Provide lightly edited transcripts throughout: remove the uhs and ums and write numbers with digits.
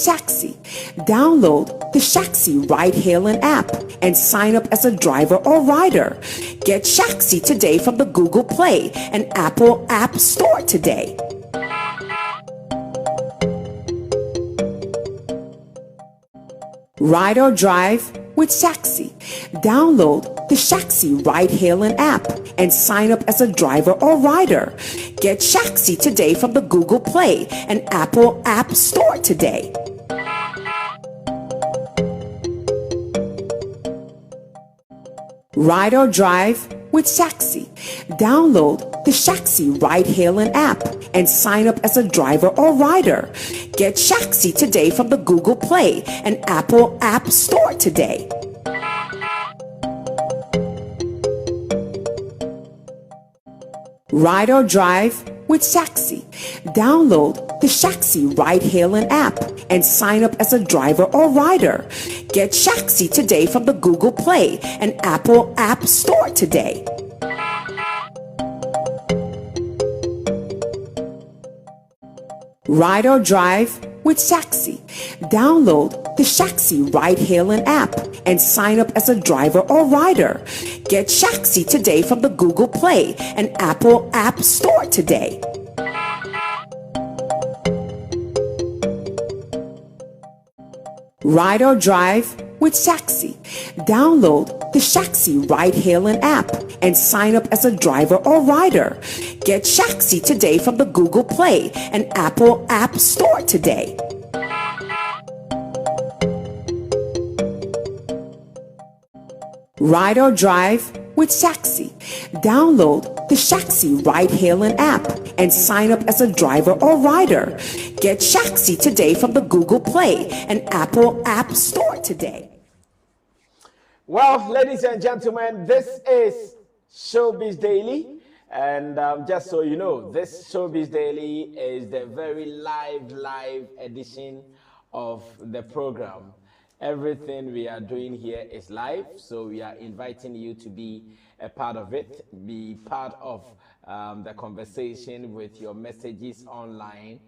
Shaxi. Download the Shaxi ride-hailing app and sign up as a driver or rider. Get Shaxi today from the Google Play and Apple App Store today. Ride or drive with Shaxi. Download the Shaxi ride-hailing app and sign up as a driver or rider. Get Shaxi today from the Google Play and Apple App Store today. Ride or drive with Shaxi. Download the Shaxi ride-hailing app and sign up as a driver or rider. Get Shaxi today from the Google Play and Apple App Store today. Ride or drive with Shaxi. Download the Shaxi ride-hailing app and sign up as a driver or rider. Get Shaxi today from the Google Play and Apple App Store today. Ride or drive with Shaxi. Download the Shaxi ride-hailing app and sign up as a driver or rider. Get Shaxi today from the Google Play and Apple App Store today. Ride or drive with Shaxi. Download the Shaxi ride-hailing app and sign up as a driver or rider. Get Shaxi today from the Google Play and Apple App Store today. Ride or drive with Shaxi. Download the Shaxi ride-hailing app and sign up as a driver or rider. Get Shaxi today from the Google Play and Apple App Store today. Well, ladies and gentlemen, this is Showbiz Daily. And just so you know, this Showbiz Daily is the very live edition of the program. Everything we are doing here is live, so we are inviting you to be a part of it, be part of the conversation with your messages online.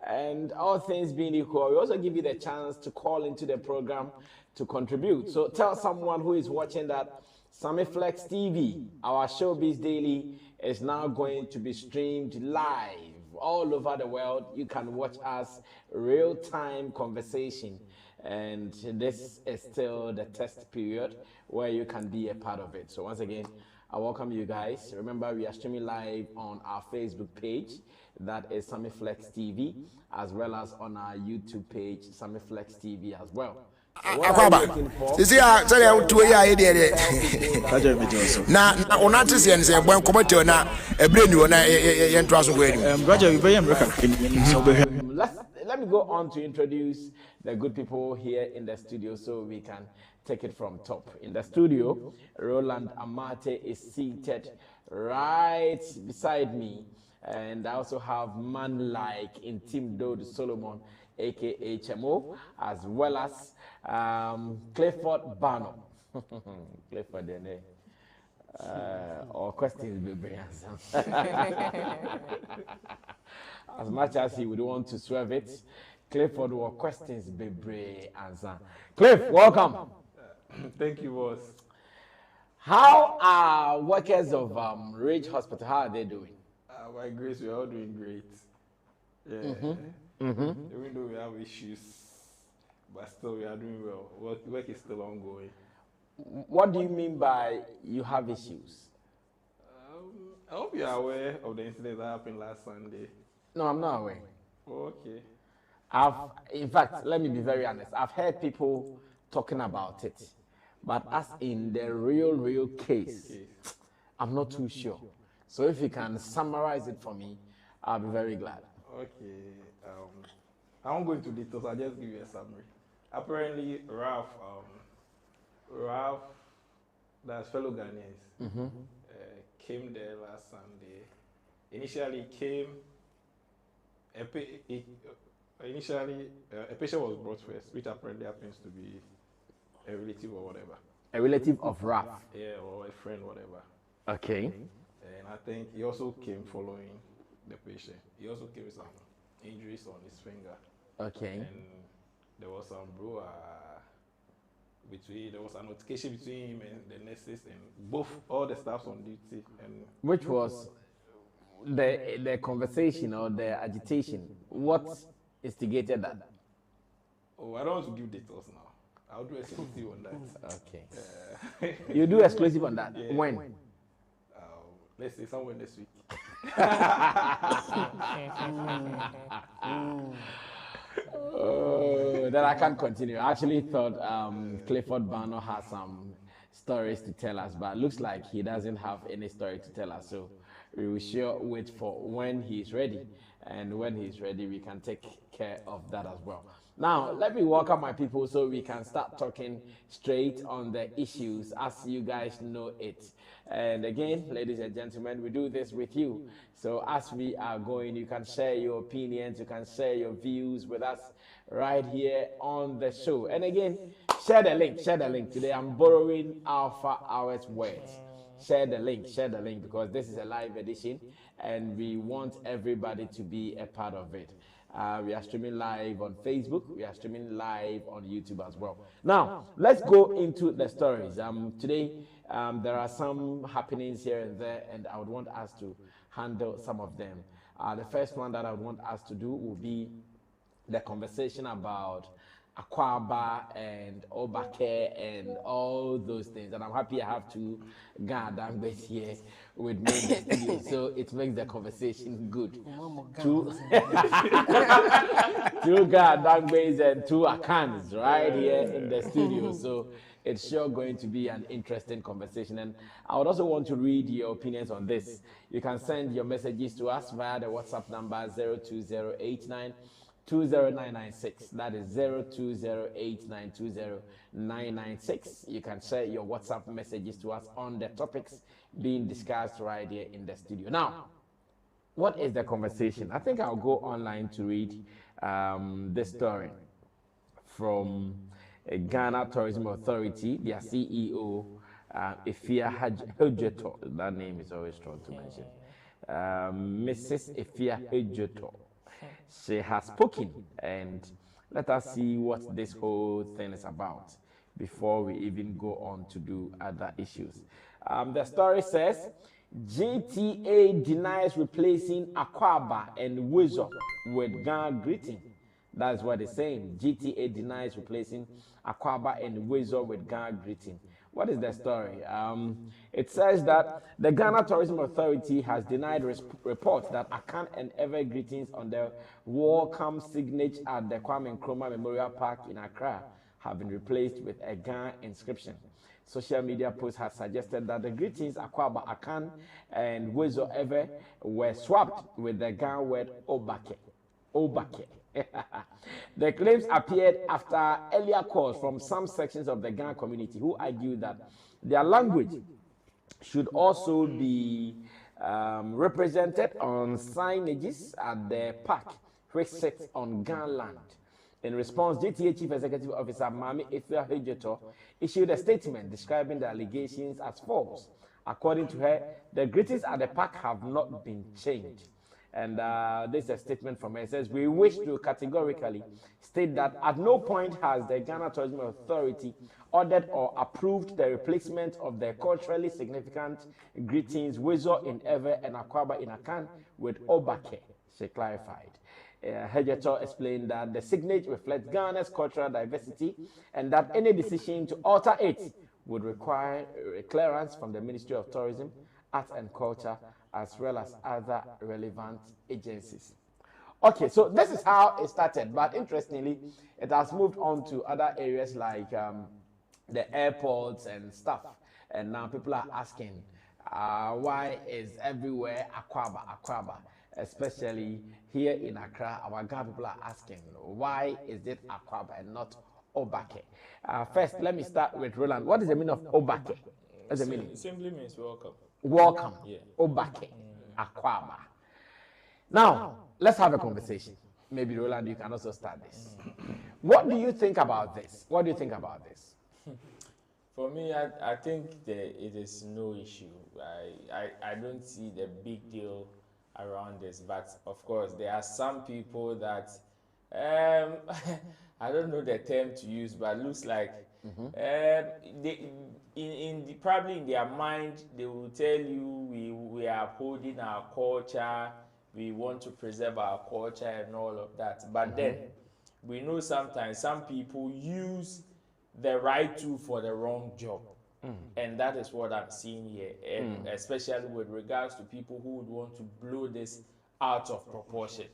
And all things being equal, we also give you the chance to call into the program to contribute. So tell someone who is watching that Sammy Flex TV, our Showbiz Daily, is now going to be streamed live all over the world. You can watch us real-time conversation. And this is still the test period where you can be a part of it. So once again, I welcome you guys. Remember, we are streaming live on our Facebook page, that is Sammy Flex TV, as well as on our YouTube page, Sammy Flex TV as well. Akwaaba. Sisi ya sele utuwe ya ide. Na onate se nse gban komote na ebreni wona yentwa so go eni. Roger, we be Let me go on to introduce the good people here in the studio so we can take it from top. In the studio, Roland Amate is seated right beside me. And I also have man like in Team Dode Solomon, aka HMO, as well as Clifford Bano. Clifford, or questions will be answered. As much as he would want to swerve it, Clifford will questions be answer. Cliff, welcome. Thank you, boss. How are workers of Ridge Hospital? How are they doing? By grace, we are all doing great. Yeah. Even though we have issues, but still we are doing well. Work is still ongoing. What do you mean by you have issues? I hope you are aware of the incident that happened last Sunday. No, I'm not aware. Oh, okay. In fact, let me be very honest. I've heard people talking about it, but as in the real case, I'm not too sure. So if you can summarize it for me, I'll be very glad. Okay. I won't go into details. I'll just give you a summary. Apparently, Ralph, that's fellow Ghanaians, came there last Sunday. Initially, a patient was brought first, which apparently happens to be a relative or whatever. A relative of Ralph? Yeah, or a friend, whatever. Okay. And I think he also came following the patient. He also came with some injuries on his finger. Okay. And some bro there was an altercation between him and the nurses and both all the staffs on duty. And which was the conversation or the agitation? What instigated that? Oh, I don't want to give details now. I'll do exclusive on that. Okay. You do exclusive on that? Yeah. When? Let's say somewhere next week. Oh, then I can't continue. I actually thought Clifford Barno has some stories to tell us, but it looks like he doesn't have any story to tell us. So we will sure wait for when he's ready. And when he's ready, we can take care of that as well. Now, let me welcome my people so we can start talking straight on the issues as you guys know it. And again, ladies and gentlemen, we do this with you. So as we are going, you can share your opinions, you can share your views with us right here on the show. And again, share the link, share the link. Today I'm borrowing Alpha Hours words. Share the link because this is a live edition and we want everybody to be a part of it. We are streaming live on Facebook. We are streaming live on YouTube as well. Now, let's go into the stories. Today, there are some happenings here and there, and I would want us to handle some of them. The first one that I would want us to do will be the conversation about Akwaaba and Obake and all those things. And I'm happy I have two Gandangbe's here with me in the studio, so it makes the conversation good. Two Gandangbe's and two Akans right here in the studio. So it's sure going to be an interesting conversation. And I would also want to read your opinions on this. You can send your messages to us via the WhatsApp number 02089 20996. That is 02089200996. You can share your WhatsApp messages to us on the topics being discussed right here in the studio. Now, what is the conversation? I think I'll go online to read this story from Ghana Tourism Authority, their CEO, Efia Hejjeto. That name is always strong to mention. Mrs. Efia Hejjeto. She has spoken, and let us see what this whole thing is about before we even go on to do other issues. The story says, GTA denies replacing Akwaaba and Wezo with Ghana greeting. That's what it's saying. GTA denies replacing Akwaaba and Wezo with Ghana greeting. What is the story? It says that the Ghana Tourism Authority has denied reports that Akan and Ever greetings on the welcome signage at the Kwame Nkrumah Memorial Park in Accra have been replaced with a Ghana inscription. Social media posts have suggested that the greetings Akwaaba, Akan, and Wezo Ever were swapped with the Ghana word Obake. Obake. The claims appeared after earlier calls from some sections of the Ghana community who argued that their language should also be represented on signages at the park, which sits on Ghana land. In response, GTA Chief Executive Officer Mami Efia Hejjeto issued a statement describing the allegations as false. According to her, the greetings at the park have not been changed. And this is a statement from her. It says, we wish to categorically state that at no point has the Ghana Tourism Authority ordered or approved the replacement of the culturally significant greetings Wezo in Ever and Akwaaba in Akan with Obake, she clarified. Hejjeto explained that the signage reflects Ghana's cultural diversity and that any decision to alter it would require clearance from the Ministry of Tourism, Arts and Culture, as well as other relevant agencies. Okay, so this is how it started, but interestingly, it has moved on to other areas like the airports and stuff. And now people are asking, why is everywhere Akwaaba, especially here in Accra? Our Ghana people are asking, why is it Akwaaba and not Obake? First, let me start with Roland. What is the meaning of Obake? What's the meaning? It simply means welcome. Welcome. Yeah. Obake. Akwaaba. Now, let's have a conversation. Maybe Roland, you can also start this. What do you think about this? What do you think about this? For me, I think it is no issue. I don't see the big deal around this. But of course, there are some people that I don't know the term to use, but it looks like they probably in their mind they will tell you we are upholding our culture, we want to preserve our culture and all of that. But then we know sometimes some people use the right tool for the wrong job. And that is what I'm seeing here, and especially with regards to people who would want to blow this out of proportion.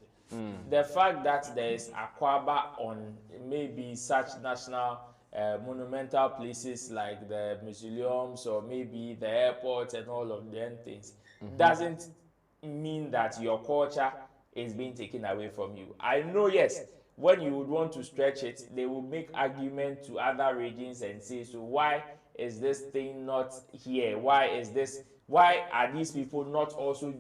The fact that there is Akwaaba on maybe such national monumental places like the museums or maybe the airport and all of them things doesn't mean that your culture is being taken away from you. I know, yes, when you would want to stretch it, they will make argument to other regions and say, so why is this thing not here? Why are these people not also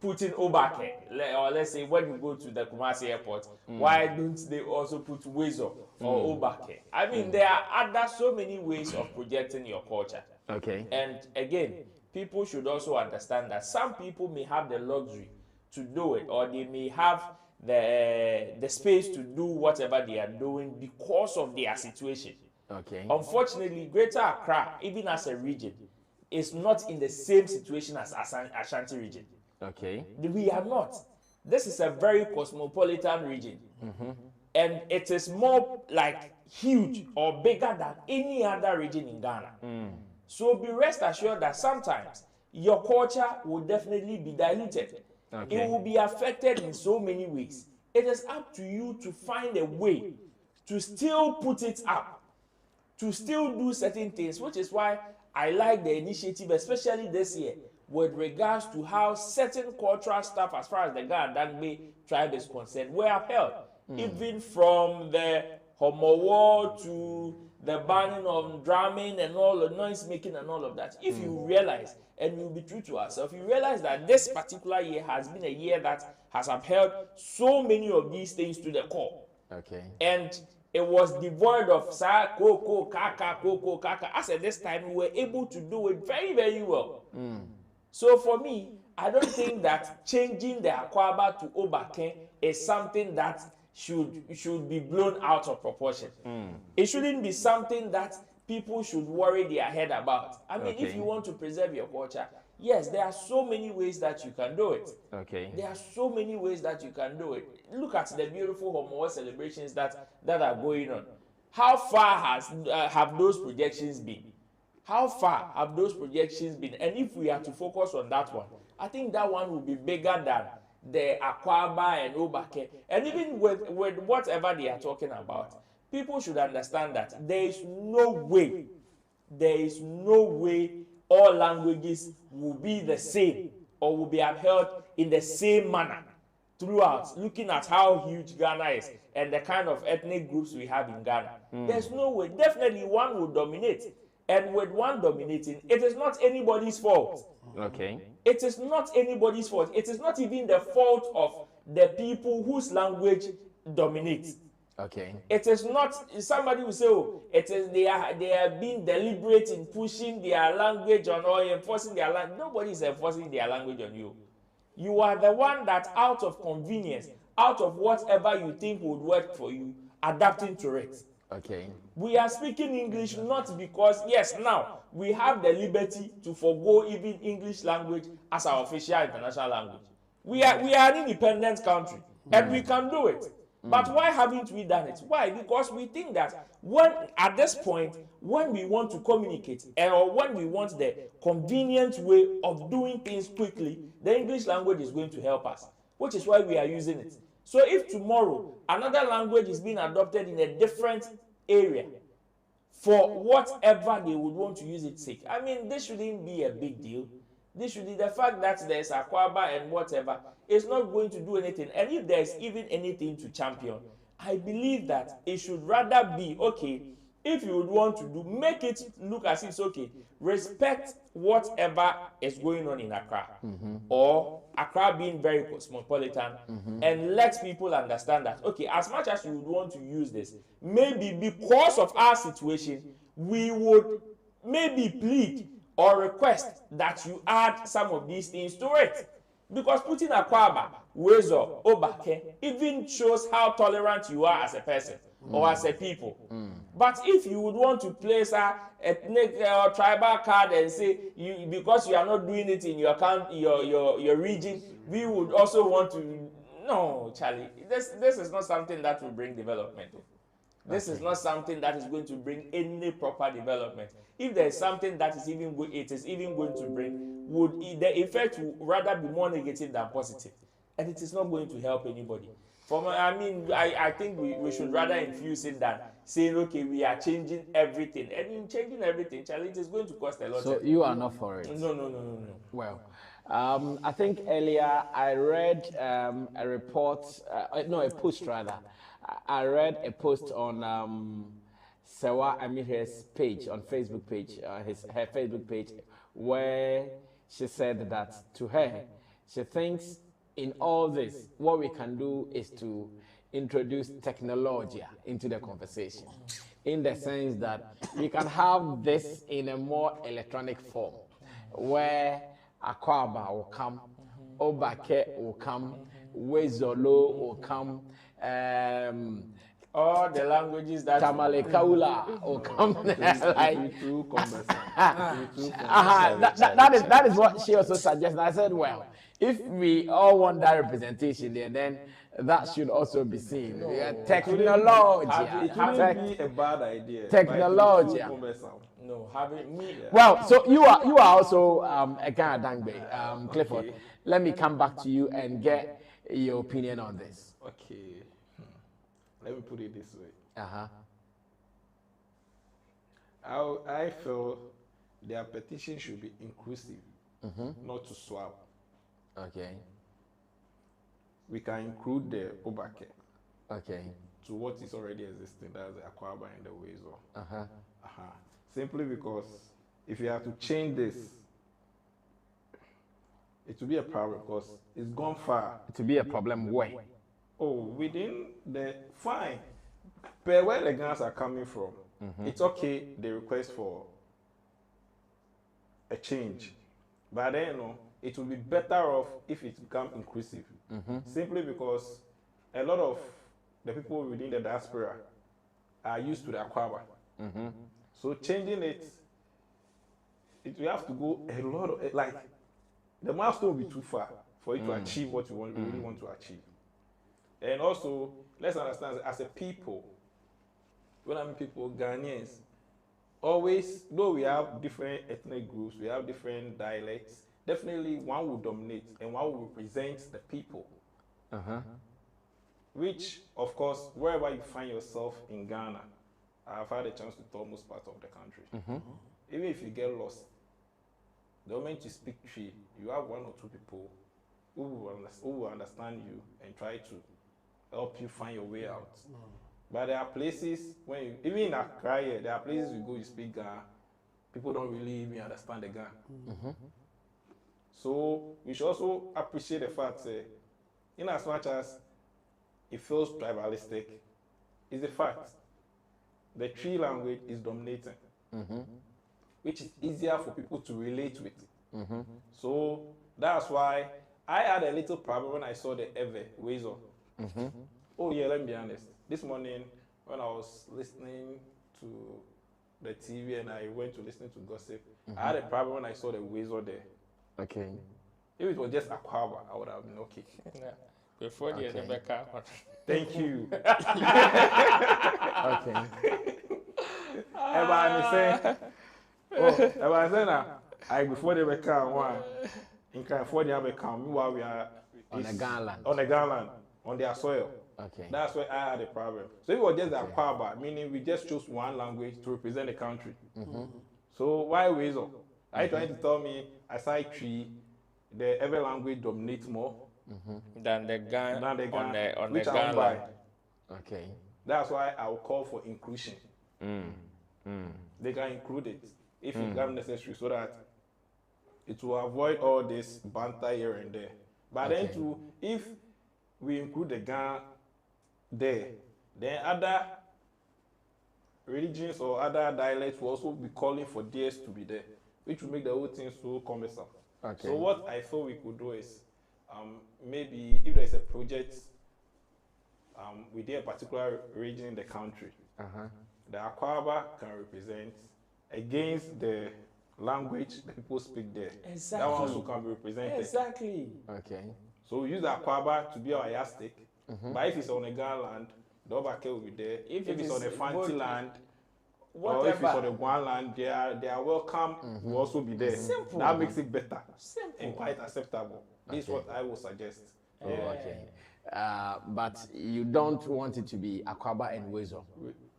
putting Obake? Or let's say when you go to the Kumasi airport, why don't they also put Wezo or Obake? I mean, there are so many ways of projecting your culture. Okay. And again, people should also understand that some people may have the luxury to do it, or they may have the space to do whatever they are doing because of their situation. Okay. Unfortunately, Greater Accra, even as a region, is not in the same situation as Ashanti region. Okay. We are not. This is a very cosmopolitan region. And it is more like huge or bigger than any other region in Ghana. So be rest assured that sometimes your culture will definitely be diluted. Okay. It will be affected in so many ways. It is up to you to find a way to still put it up, to still do certain things, which is why I like the initiative, especially this year, with regards to how certain cultural stuff, as far as the Ghana Dangbe tribe is concerned, were upheld. Even from the Homowo to the banning of drumming and all the noise making and all of that. If you realize, and we'll be true to ourselves, you realize that this particular year has been a year that has upheld so many of these things to the core. Okay. And it was devoid of sa, koko, kaka. As at this time, we were able to do it very, very well. So for me, I don't think that changing the Akwaaba to Obake is something that should be blown out of proportion. It shouldn't be something that people should worry their head about. I mean, if you want to preserve your culture, yes, there are so many ways that you can do it. Okay. There are so many ways that you can do it. Look at the beautiful Homowo celebrations that are going on. How far have those projections been? How far have those projections been? And if we are to focus on that one, I think that one will be bigger than the Akwaaba and Obake. And even with whatever they are talking about, people should understand that there is no way all languages will be the same or will be upheld in the same manner throughout, looking at how huge Ghana is and the kind of ethnic groups we have in Ghana. There's no way. Definitely one will dominate. And with one dominating, it is not anybody's fault. Okay. It is not anybody's fault. It is not even the fault of the people whose language dominates. Okay. It is not, somebody will say, oh, it is they are being deliberate in pushing their language on or enforcing their language. Nobody is enforcing their language on you. You are the one that out of convenience, out of whatever you think would work for you, adapting to it. Okay. We are speaking English not because, yes, now we have the liberty to forego even English language as our official international language. We are an independent country and we can do it. But why haven't we done it? Why? Because we think that at this point, when we want to communicate or when we want the convenient way of doing things quickly, the English language is going to help us, which is why we are using it. So if tomorrow another language is being adopted in a different area for whatever they would want to use its sake, I mean, this shouldn't be a big deal. This should be the fact that there's Akwaaba and whatever is not going to do anything. And if there's even anything to champion, I believe that it should rather be, okay, if you would want to do, make it look as if it's okay. Respect whatever is going on in Accra, or Accra being very cosmopolitan, and let people understand that, okay, as much as you would want to use this, maybe because of our situation, we would maybe plead or request that you add some of these things to it. Because putting Akwaaba, Wezo, Obake even shows how tolerant you are as a person or as a people. But if you would want to place a ethnic or tribal card and say you, because you are not doing it in your your region, we would also want to. No, Charlie, this is not something that will bring development. This is not something that is going to bring any proper development. If there is something that is even good, it is even going to bring, would the effect would rather be more negative than positive, and it is not going to help anybody. I think we should rather infuse it than saying, okay, we are changing everything. And in changing everything, Charlie, it is going to cost a lot. So you are not for it? No. Well, I think earlier I read a report, a post rather. I read a post on Sewa Amir's page, on Facebook page, her Facebook page, where she said that to her, she thinks in all this, what we can do is to introduce technology into the conversation, in the sense that we can have this in a more electronic form, where Akwaaba will come, Obake will come, Wezolo will come, all the languages that Tamale Kaula will come. That is what she also suggested. I said, well, if we all want that representation there, then that should also be seen. Technology. It wouldn't be a bad idea. Technology. No, having me. Well, so you are also a kind of dangbe, Clifford. Okay. Let me come back to you and get your opinion on this. Okay. Let me put it this way. I feel their petition should be inclusive, not to swap. Okay. We can include the Obake Okay. to what is already existing, that's the Akwaaba and the Wezo. Simply because if you have to change this, it will be a problem because it's gone far. It will be a problem where? Oh, within the fine. But where the guns are coming from, it's okay, the request for a change. But then, it will be better off if it becomes inclusive. Simply because a lot of the people within the diaspora are used to the Akwaaba. So changing it will have to go a lot of, like, the milestone will be too far for you to achieve what you really want to achieve. And also, let's understand, as a people, when I mean people, Ghanaians, always, though we have different ethnic groups, we have different dialects, definitely one will dominate and one will represent the people. Which, of course, wherever you find yourself in Ghana, I've had a chance to tour most parts of the country. Even if you get lost, the moment you speak Tree, you have one or two people who will understand you and try to help you find your way out. But there are places, when you, even in Accra here, there are places you go, you speak Ghana, people don't really even understand the Ghana. So we should also appreciate the fact that in as much as it feels tribalistic, it's a fact. The Tree language is dominating, which is easier for people to relate with. So that's why I had a little problem when I saw the Eve Wezo. Oh yeah, let me be honest. This morning, when I was listening to the TV and I went to listen to gossip, I had a problem when I saw the Wezo there. Okay. If it was just Akwaaba, I would have been okay. Before the Rebecca. Thank you. Okay. Everybody saying, everybody saying that I before the Rebecca one, in before the Rebecca, meanwhile we are On the Ghana. on the Ghana, on their soil. Okay. That's where I had a problem. So it was just the Akwaaba, meaning we just chose one language to represent the country. So why Wezo? Are you trying to tell me aside Tree, the every language dominates more Than the Ghana on the which I Ghana won't buy. line. Okay. That's why I will call for inclusion. They can include it if it becomes necessary, so that it will avoid all this banter here and there. But then too, if we include the Ghana there, then other religions or other dialects will also be calling for theirs to be there, which will make the whole thing so cumbersome. Okay. So what I thought we could do is, maybe if there's a project within a particular region in the country, the Akwaaba can represent against the language the people speak there. Exactly. That one also can be represented. Exactly. Okay. So we use the Akwaaba to be our yardstick. But if it's on a Ghana land, the Obake will be there. If it's on a Fanti land, or if it's on a Guan land, their welcome will also be there. Simple. That makes it better. Simple. And quite acceptable. This is what I would suggest. Oh, okay. But you don't want it to be Akwaaba and Wezo.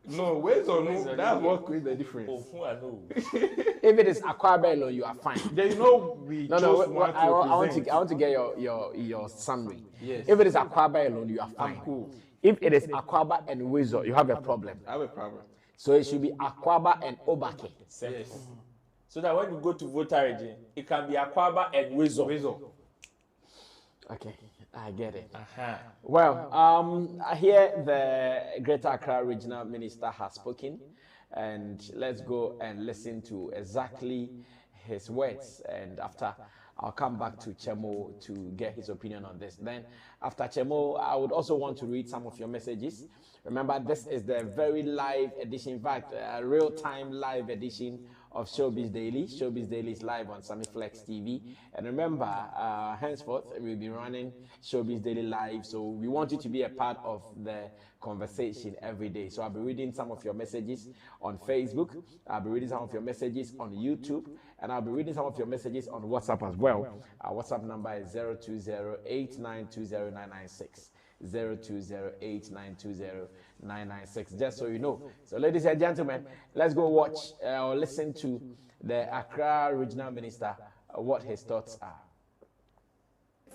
No, ways or no, that's what creates the difference. If it is Akwaaba alone, you are fine. Then you know we chose one to I want represent. to get your summary. Yes. If it is Akwaaba alone, you are fine. Cool. If it is Akwaaba and Wezo, you have a problem. I have a problem. So it should be Akwaaba and Obake. Yes. So that when you go to voter region, it can be Akwaaba and Wezo. Okay, I get it. Uh-huh. Well, here the Greater Accra Regional Minister has spoken, and let's go and listen to exactly his words. And after, I'll come back to Chemo to get his opinion on this. Then, after Chemo, I would also want to read some of your messages. Remember, this is the very live edition, in fact, a real-time live edition of Showbiz Daily. Showbiz Daily is live on Sammy Flex TV. And remember, henceforth, we'll be running Showbiz Daily live. So we want you to be a part of the conversation every day. So I'll be reading some of your messages on Facebook. I'll be reading some of your messages on YouTube. And I'll be reading some of your messages on WhatsApp as well. Our WhatsApp number is 020-8920-996. 020-8920-996, just so you know. So ladies and gentlemen, let's go watch or listen to the Accra Regional Minister, what his thoughts are.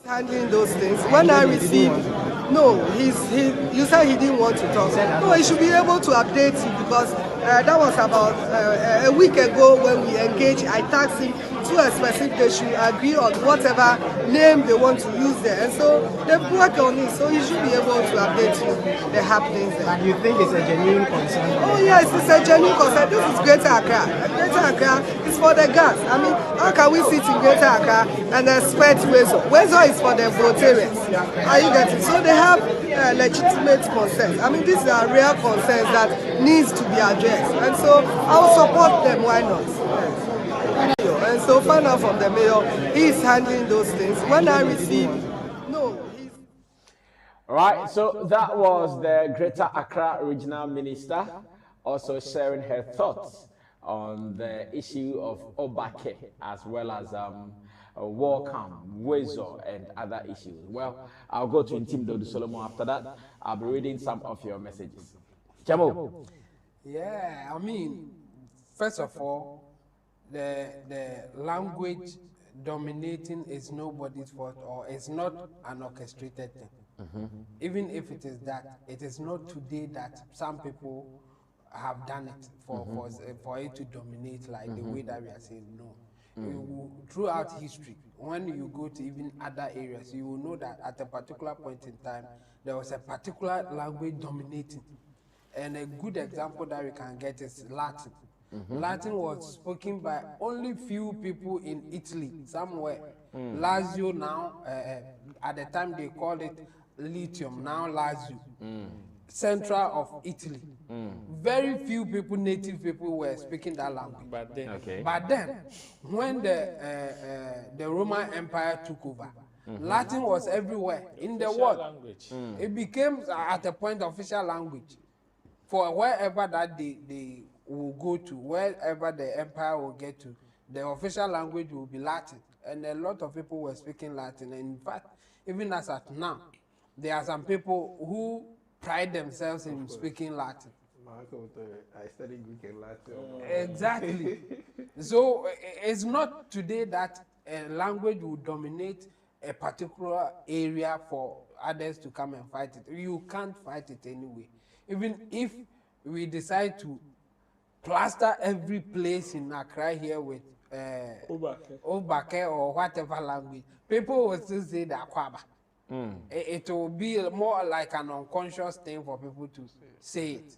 Handling those things. When I received, no, you said he didn't want to talk. No, he should be able to update you because that was about a week ago when we engaged. I tasked him to a specific, they should agree on whatever name they want to use there. And so they've worked on it, so he should be able to update you the happenings there. And you think it's a genuine concern? Oh yes, it's a genuine concern. This is Greater Accra. Greater Accra is for the gas. I mean, how can we sit in Greater Accra and expect Wezo? Wezo is for the voters. Are you getting? So they have legitimate concerns. I mean, these are real concerns that needs to be addressed. And so I will support them. Why not? Yes. And so find out from the mayor, he is handling those things. When I receive, no. All right, so that was the Greater Accra Regional Minister also sharing her thoughts on the issue of Obake as well as Walcom, Wezo, and other issues. Well, I'll go to Intim Dodu Solomon after that. I'll be reading some of your messages. Chamo. Yeah, I mean, first of all, the language dominating is nobody's fault, or it's not an orchestrated thing. Even if it is that, it is not today that some people have done it for it to dominate like the way that we are saying. No. Throughout history, when you go to even other areas, you will know that at a particular point in time, there was a particular language dominating. And a good example that we can get is Latin. Latin was spoken by only few people in Italy, somewhere. Lazio now, at the time they called it Lithium, now Lazio. Central of Italy. Very few people, native people, were speaking that language. But then, when the Roman Empire took over, Latin was everywhere in the world. Language. It became at a point official language for wherever that they will go to, wherever the empire will get to. The official language will be Latin, and a lot of people were speaking Latin. And in fact, even as at now, there are some people who pride themselves in speaking Latin. I studied Greek and Latin. Exactly. So it's not today that a language will dominate a particular area for others to come and fight it. You can't fight it anyway. Even if we decide to plaster every place in Accra here with Obake or whatever language, people will still say the Akwaaba. It will be more like an unconscious thing for people to say it.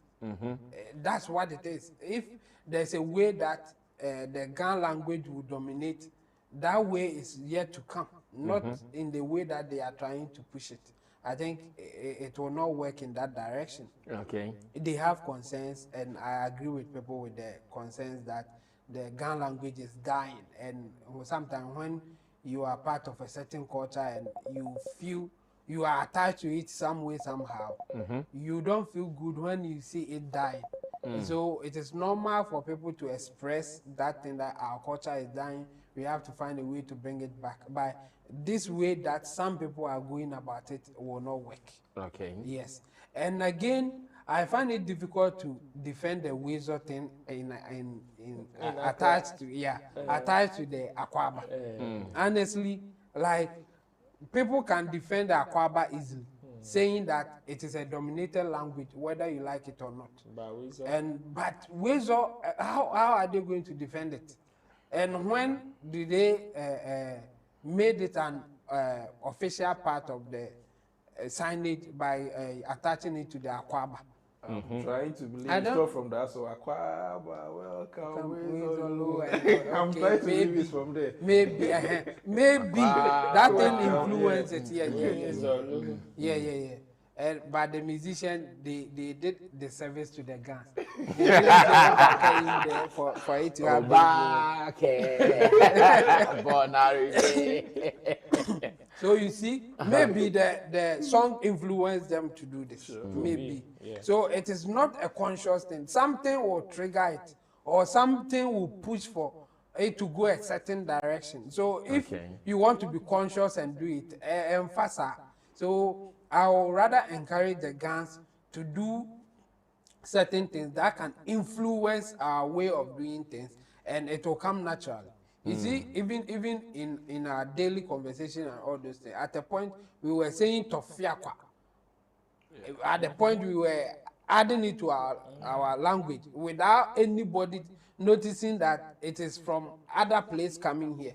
That's what it is. If there's a way that the Ghana language will dominate, that way is yet to come. not in the way that they are trying to push it. I think it will not work in that direction. Okay. They have concerns, and I agree with people with the concerns that the Gan language is dying. And sometimes when you are part of a certain culture and you feel you are attached to it some way, somehow, you don't feel good when you see it dying. So it is normal for people to express that thing that our culture is dying. We have to find a way to bring it back. By this way that some people are going about it will not work. Okay. Yes. And again, I find it difficult to defend the Weasel thing attached to the Akwaaba. Honestly, like people can defend the Akwaaba easily, saying that it is a dominated language, whether you like it or not. But Weasel, how are they going to defend it? And when did they made it an official part of the signage by attaching it to the Akwaaba? I'm trying to believe I don't- stuff from that. So Akwaaba, welcome. Okay, I'm trying to believe maybe. it's from there. Maybe that thing influenced it. Yeah. But the musician, they did the service to the guns. They didn't say in there for it to have So you see, maybe the song influenced them to do this. Maybe. So it is not a conscious thing. Something will trigger it, or something will push for it to go a certain direction. So if you want to be conscious and do it, emphasize. So I would rather encourage the guns to do certain things that can influence our way of doing things, and it will come naturally. You see, even in our daily conversation and all those things, at a point we were saying tofiakwa. At the point we were adding it to our language without anybody noticing that it is from other place coming here.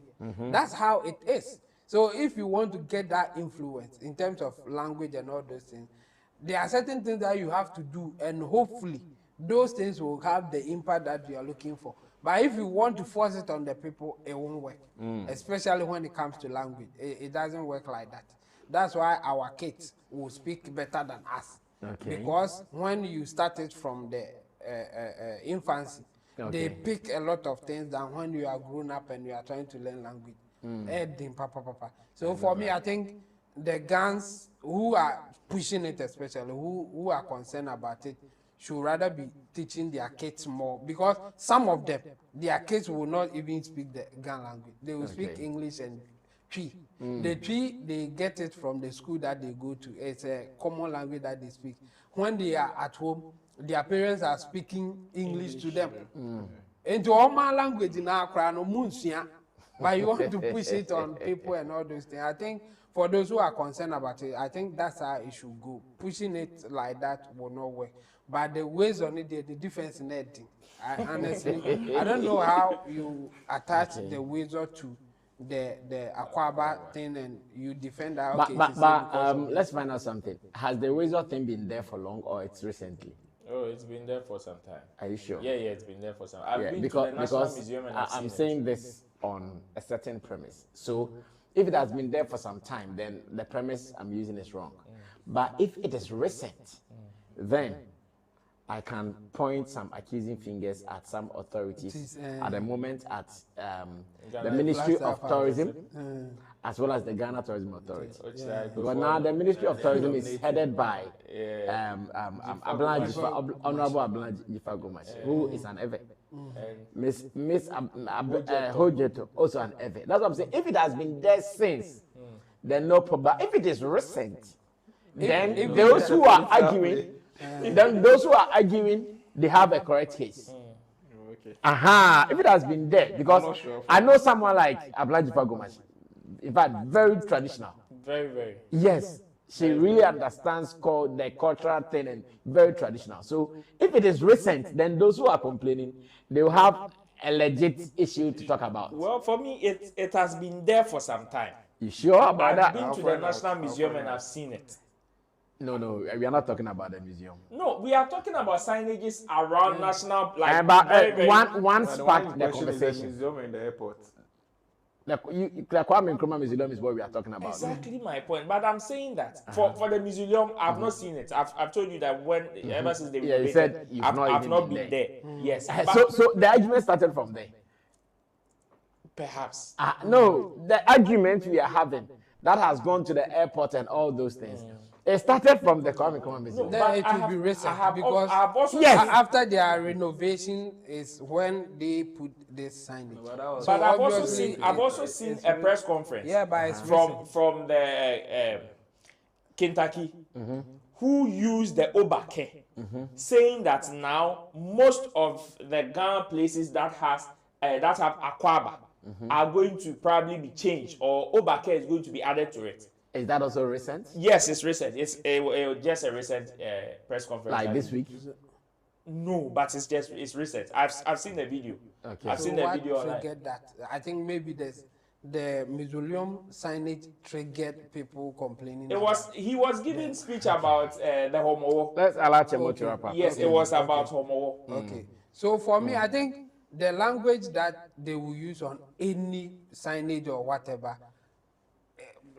That's how it is. So if you want to get that influence in terms of language and all those things, there are certain things that you have to do, and hopefully those things will have the impact that you are looking for. But if you want to force it on the people, it won't work, especially when it comes to language. It doesn't work like that. That's why our kids will speak better than us. Because when you started from the infancy, they pick a lot of things than when you are grown up and you are trying to learn language. So for me, I think the guns who are pushing it, especially who are concerned about it, should rather be teaching their kids more, because some of them, their kids will not even speak the Gan language. They will speak English and Twi. The Twi, they get it from the school that they go to. It's a common language that they speak. When they are at home, their parents are speaking English to them. Into all my language in Accra, no munsia. But you want to push it on people and all those things. I think for those who are concerned about it, I think that's how it should go. Pushing it like that will not work. But the ways on it, the difference in that thing. Honestly, I don't know how you attach the Weasel to the Akwaaba thing and you defend that. Okay, but let's find out something. Has the Weasel thing been there for long, or it's recently? Oh, it's been there for some time. Are you sure? Yeah, it's been there for some time. I've been because, to the National Museum and I'm saying this on a certain premise. So if it has been there for some time, then the premise I'm using is wrong. But if it is recent, then I can point some accusing fingers at some authorities at the moment at the Ministry of Tourism, as well as the Ghana Tourism Authority. But now the Ministry of Tourism is headed by Honorable Ablanji Jifa, who is an Ewe. Miss Hojeto, also an Ewe. That's what I'm saying. If it has been there since, then no problem. If it is recent, then those who are arguing, they have a correct case. If it has been there, because I know someone like Ablanji Jifa, in fact, very traditional. Very. Yes, she really understands the cultural thing and very traditional. So if it is recent, then those who are complaining, they will have a legit issue to talk about. Well, for me, it has been there for some time. You sure about that? I've been to the National Museum and I've seen it. No, we are not talking about the museum. No, we are talking about signages around national, one sparked the conversation. Museum and the airport. The Kwame Nkrumah Museum is what we are talking about. Exactly my point. But I'm saying that for the museum, I've not seen it. I've told you that ever since they Yeah, you said you've I've not not been there. Yes. So the argument started from there. Perhaps. No, the argument we are having that has gone to the airport and all those things. It started from the Kwame Nkrumah Museum. Then it will be recent because after their renovation is when they put this signage. But I've also seen a press conference. Yeah, but it's from the Kentucky, who used the Obake, saying that now most of the Ghana places that have Akwaaba are going to probably be changed, or Obake is going to be added to it. Is that also recent? Yes, it's recent. It's just a recent press conference. Like this week? No, but it's recent. I've seen the video. Okay. I've seen the video online. Triggered that? I think maybe the mausoleum signage triggered people complaining. He was giving speech about the homo. Let's allow Chemo to wrap up. Yes, it was about homo. Okay. So for me, I think the language that they will use on any signage or whatever,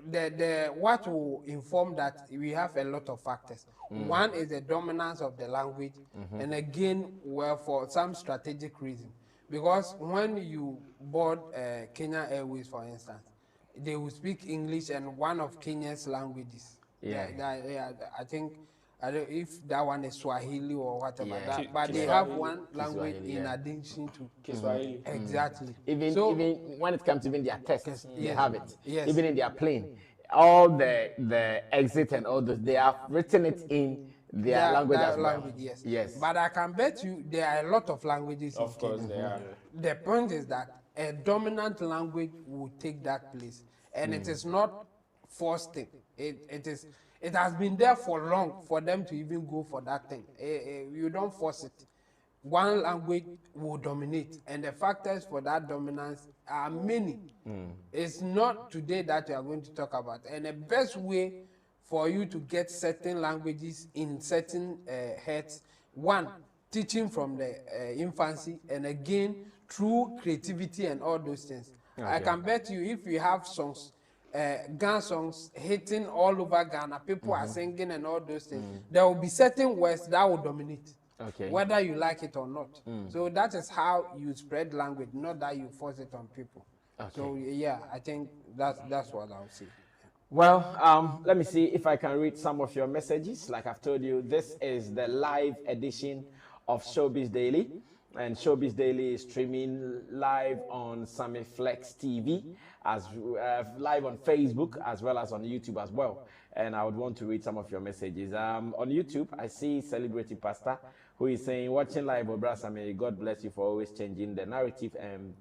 the what will inform that we have a lot of factors. One is the dominance of the language, and again, well, for some strategic reason, because when you board Kenya Airways, for instance, they will speak English and one of Kenya's languages. I think I don't know if that one is Swahili or whatever, but they have one language in addition to Kiswahili. Exactly. Even when it comes to even their tests, they have it. Yes. Even in their plane, all the exit and all those, they have written it in their language as well. Yes. But I can bet you there are a lot of languages. Of course, there are. The point is that a dominant language will take that place, and it is not forced thing. It has been there for long for them to even go for that thing. You don't force it. One language will dominate, and the factors for that dominance are many. It's not today that we are going to talk about. And the best way for you to get certain languages in certain heads, one, teaching from the infancy, and again, through creativity and all those things. Okay. I can bet you if you have songs, Ghana songs hitting all over Ghana, people are singing and all those things, there will be certain words that will dominate, whether you like it or not. So that is how you spread language, not that you force it on people. So yeah, I think that's what I would say. Well, let me see if I can read some of your messages. Like I've told you, this is the live edition of Showbiz Daily. And Showbiz Daily is streaming live on Sammy Flex TV, as live on Facebook, as well as on YouTube as well. And I would want to read some of your messages. On YouTube, I see Celebrity Pastor, who is saying, watching live, Obra Sammy, God bless you for always changing the narrative and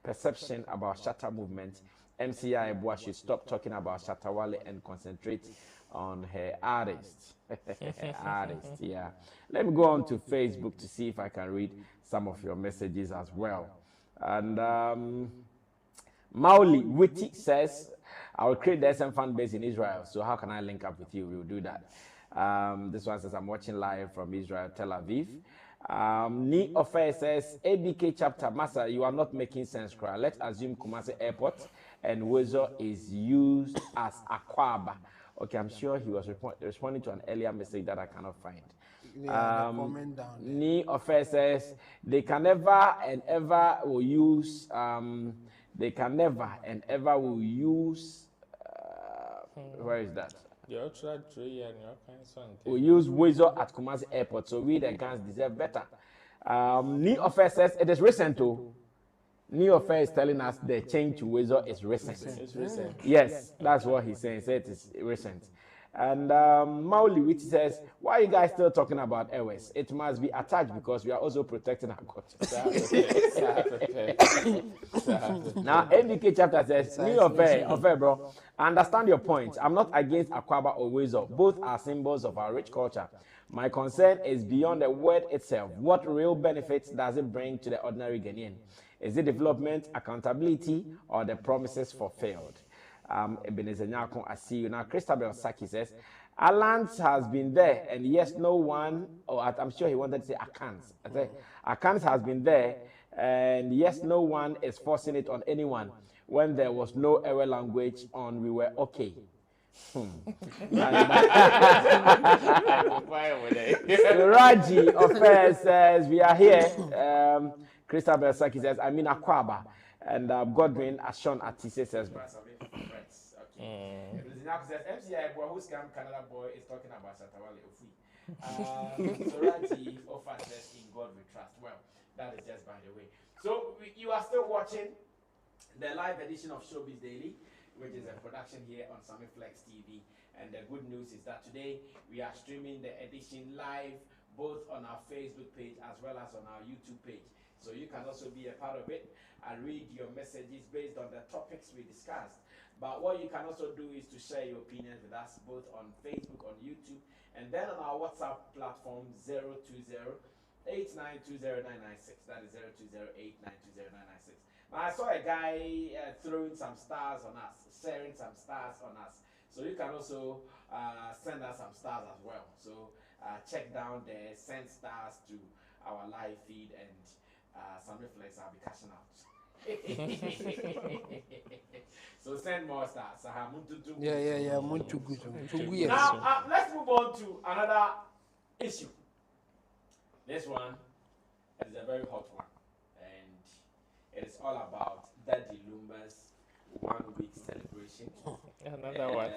perception about Shatta Movement. MCI Yeboah should stop talking about Shatta Wale and concentrate on her artists. Yeah. Let me go on to Facebook to see if I can read some of your messages as well. And Mauli Witty says, I will create the SM fan base in Israel. So how can I link up with you? We'll do that. This one says, I'm watching live from Israel, Tel Aviv. Ni Ofe says, ABK chapter, Master, you are not making sense, cry. Let's assume Kumasi Airport and Wezo is used as Akwaaba. Okay, I'm sure he was responding to an earlier message that I cannot find. Ni Ofe says, they can never and ever will use, where is that? We use Wezo at Kumasi Airport, so we the guns deserve better. Ni Ofe says, it is recent too. Ni Ofe is telling us the change to Wezo is recent. It's recent. Yes, that's what he's saying. He said it is recent. And Mauli, which says, why are you guys still talking about airways? It must be attached because we are also protecting our culture. Now, NDK chapter says, Ni Ofe, bro, I understand your point. I'm not against Akwaaba or Wezo. Both are symbols of our rich culture. My concern is beyond the word itself. What real benefits does it bring to the ordinary Ghanaian? Is it development, accountability, or the promises fulfilled? Ebenezer Nyako, I see you. Now, Christabel Saki says, Alliance has been there, and yes, no one, I'm sure he wanted to say Akans. Akans has been there, and yes, no one is forcing it on anyone. when there was no error language on, we were okay. Raji Affairs says we are here. Christabel Saki says I mean Akwaaba, and Godwin Ashon Atise says. Says MC Yeboah, who's Canada boy, is talking about Shatta Movement. So Raji offers says in God we trust. Well, that is just by the way. So you are still watching the live edition of Showbiz Daily, which is a production here on Sammy Flex TV. And the good news is that today we are streaming the edition live both on our Facebook page as well as on our YouTube page. So you can also be a part of it and read your messages based on the topics we discussed. But what you can also do is to share your opinions with us both on Facebook, on YouTube, and then on our WhatsApp platform 020-8920-996. That is 020-8920-996. Now I saw a guy throwing some stars on us, sharing some stars on us. So you can also send us some stars as well. So check down there, send stars to our live feed, and Sammy Flex will be cashing out. So send more stars. Yeah. Now let's move on to another issue. This one is a very hot one, and it is all about Daddy Lumba's 1 week celebration. Another one.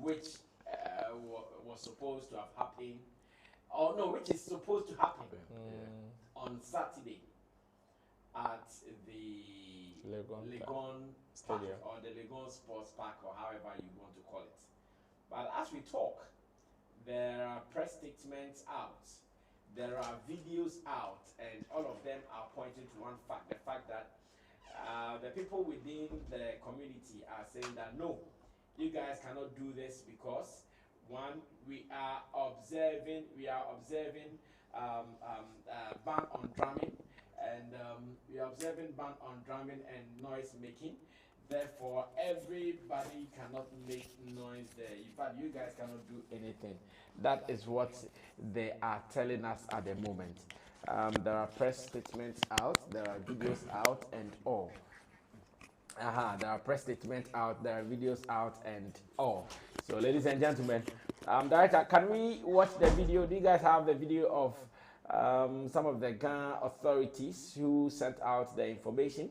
Which was supposed to have happened, or no, which is supposed to happen on Saturday at the Legon Stadium or the Legon Sports Park, or however you want to call it. But as we talk, there are press statements out, there are videos out, and all of them are pointing to one fact: the fact that the people within the community are saying that no, you guys cannot do this because one, we are observing ban on drumming, and we are observing ban on drumming and noise making. Therefore, everybody cannot make noise there. In fact, you guys cannot do anything. That is what they are telling us at the moment. There are press statements out, there are videos out, and all. There are press statements out, there are videos out, and all. So, ladies and gentlemen, Director, can we watch the video? Do you guys have the video of some of the Ghana authorities who sent out the information?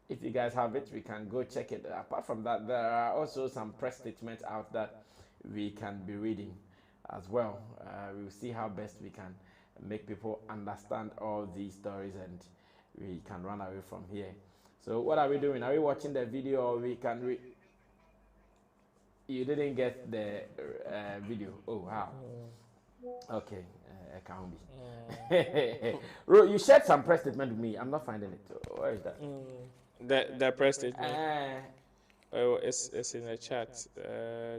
If you guys have it, we can go check it. Apart from that, there are also some press statements out that we can be reading as well. We'll see how best we can make people understand all these stories, and we can run away from here. So what are we doing? Are we watching the video, or we can read? You didn't get the video. Oh, wow. Okay, I can't be. Ro, you shared some press statement with me. I'm not finding it. Where is that? The press statement. Oh, it's in the chat.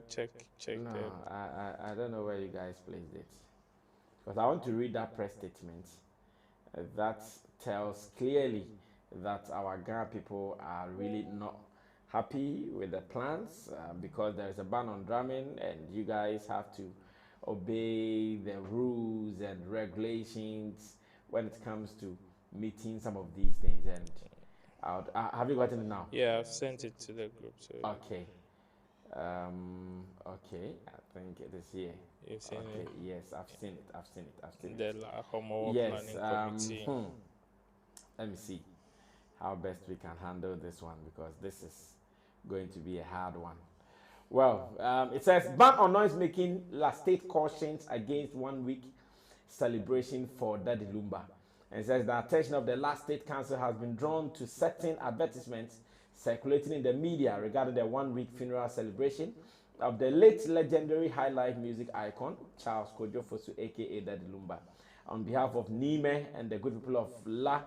Check. No, I don't know where you guys placed it, because I want to read that press statement that tells clearly that our Ghana people are really not happy with the plans because there is a ban on drumming, and you guys have to obey the rules and regulations when it comes to meeting some of these things. And have you gotten it now? Yeah, I've sent it to the group. So. Okay. Okay, I think it is here. You've seen it? Yes, I've seen it. The Homo yes, Planning Committee. Let me see how best we can handle this one, because this is going to be a hard one. Well, it says ban on noise making. La State cautions against 1 week celebration for Daddy Lumba. And it says the attention of the last State Council has been drawn to certain advertisements circulating in the media regarding the 1 week funeral celebration of the late legendary high life music icon Charles Kojo Fosu, aka Daddy Lumba. On behalf of Nime and the good people of La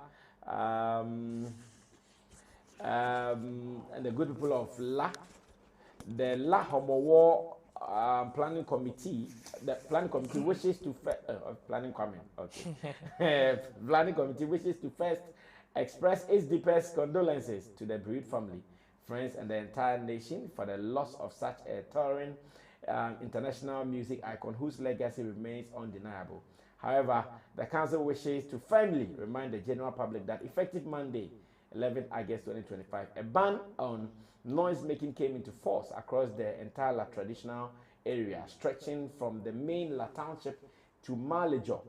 the La Homowo planning committee, the planning committee wishes to planning committee wishes to first express its deepest condolences to the bereaved family, friends, and the entire nation for the loss of such a towering international music icon whose legacy remains undeniable. However, the council wishes to firmly remind the general public that effective Monday, 11 August 2025. A ban on noise making came into force across the entire traditional area, stretching from the main La Township to Malejo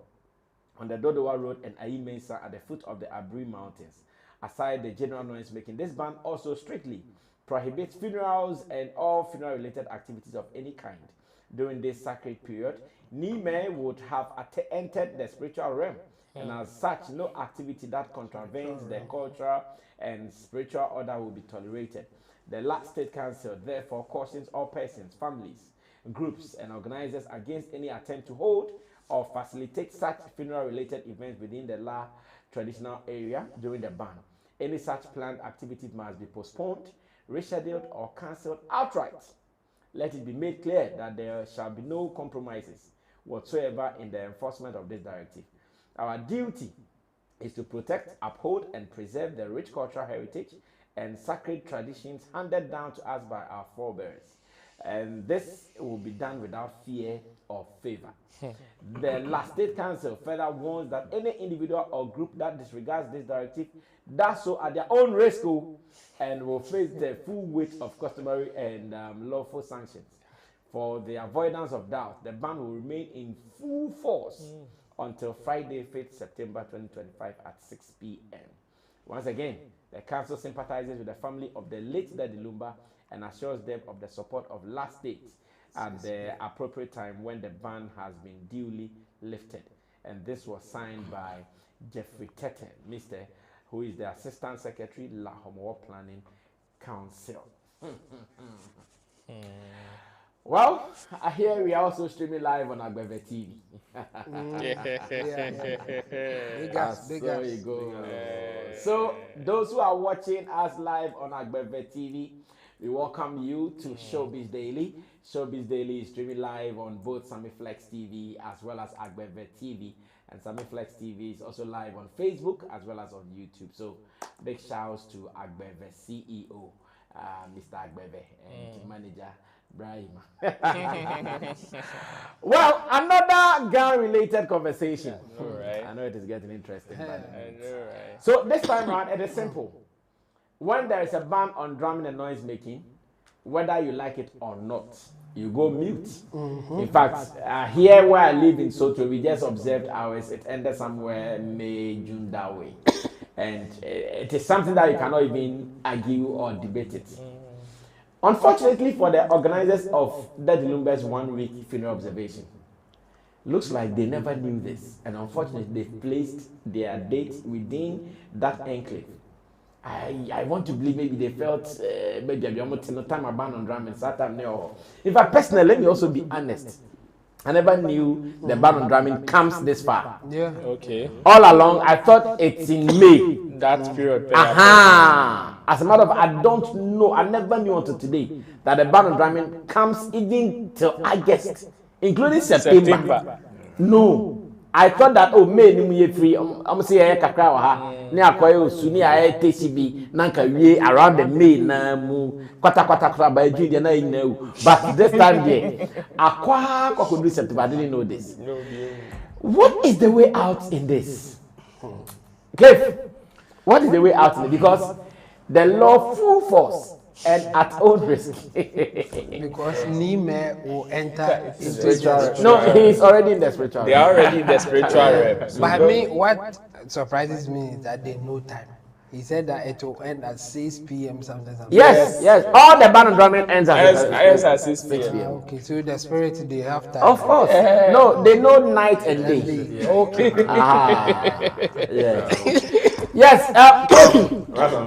on the Dodowa Road and Ayi Mesa at the foot of the Abri Mountains. Aside the general noise making, this ban also strictly prohibits funerals and all funeral related activities of any kind. During this sacred period, Nime would have entered the spiritual realm, and as such, no activity that contravenes the cultural and spiritual order will be tolerated. The last State Council therefore cautions all persons, families, groups, and organizers against any attempt to hold or facilitate such funeral-related events within the La traditional area during the ban. Any such planned activity must be postponed, rescheduled, or cancelled outright. Let it be made clear that there shall be no compromises whatsoever in the enforcement of this directive. Our duty is to protect, uphold, and preserve the rich cultural heritage and sacred traditions handed down to us by our forebears. And this will be done without fear or favor. The last State Council further warns that any individual or group that disregards this directive does so at their own risk and will face the full weight of customary and lawful sanctions. For the avoidance of doubt, the ban will remain in full force until Friday, 5th September 2025 at 6 p.m. Once again, the council sympathizes with the family of the late Daddy Lumba and assures them of the support of last dates at the appropriate time when the ban has been duly lifted. And this was signed by Jeffrey Teten, Mr., who is the Assistant Secretary, La Homo Planning Council. Well, here we are also streaming live on Akwaaba TV. There you go. So, those who are watching us live on Akwaaba TV, we welcome you to Showbiz Daily. Showbiz Daily is streaming live on both Sammy Flex TV as well as Akwaaba TV. And Sammy Flex TV is also live on Facebook as well as on YouTube. So, big shouts to Akwaaba CEO, Mr. Akwaaba, and manager, Brahim. Well, another gun-related conversation. Right. I know it is getting interesting. I know, right? So, this time around, it is simple. When there is a ban on drumming and noise making, whether you like it or not, you go mute. In fact, here where I live in Soto, we just observed ours. It ended somewhere May, June that way. And it is something that you cannot even argue or debate it. Unfortunately for the organizers of Daddy Lumba's 1 week funeral observation, looks like they never knew this. And unfortunately, they placed their date within that enclave. I want to believe maybe they felt maybe no time about on drum and Saturn. In fact, personally, let me also be honest. I never knew the ban on drumming comes this far. Yeah. Okay. All along, I thought it's in May. That period. As a matter of fact, I don't know. I never knew until today that the ban on drumming comes even till August, including September. No. I thought that May ni me free. I'm saying kakra wa ha. Ni akoye osuni aye TCB nanka wie around the May na mu kwata by June na ina. But this time there, akwa kokodu September. I didn't know this. What is the way out in this? Cliff, what is the way out in it? Because the law full force and at own risk. Because Nime will enter into spiritual. No, he is already in the spiritual. They are already in the spiritual realm. But I mean, what surprises me is that they know time. He said that it will end at 6 p.m. something. Yes. All the ban on drumming ends at 6 p.m. Okay, so the spirit they have time. Of course. No, they know night and day. Okay. Yes.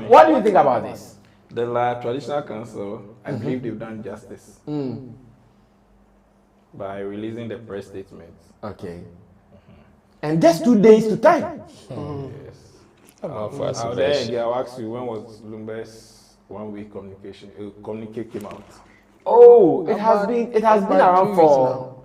What do you think about this? The La Traditional Council, I believe they've done justice by releasing the press statement. Okay. And just 2 days to time. Yes. I'll ask you, when was Lumba's 1 week communique came out? Oh, it has been around for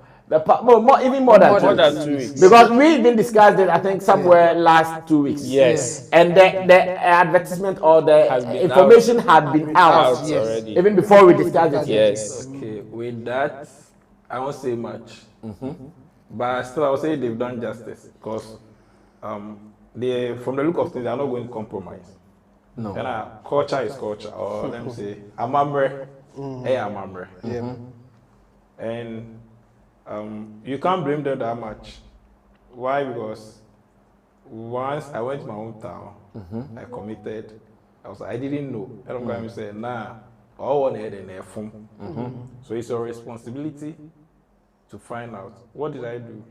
even more than 2 weeks. Because we even discussed it, I think, somewhere last 2 weeks. Yes. And the advertisement or the information had been out already. Even before we discussed it. Yes. Okay, with that, I won't say much. But still, I will say they've done justice because from the look of things, they are not going to compromise. No. And culture is culture, or let me say, amamre, amamre. And you can't blame them that much. Why? Because once I went to my hometown, I committed. I didn't know. And I'm going to say, nah, all one head and phone. So it's your responsibility to find out what did I do.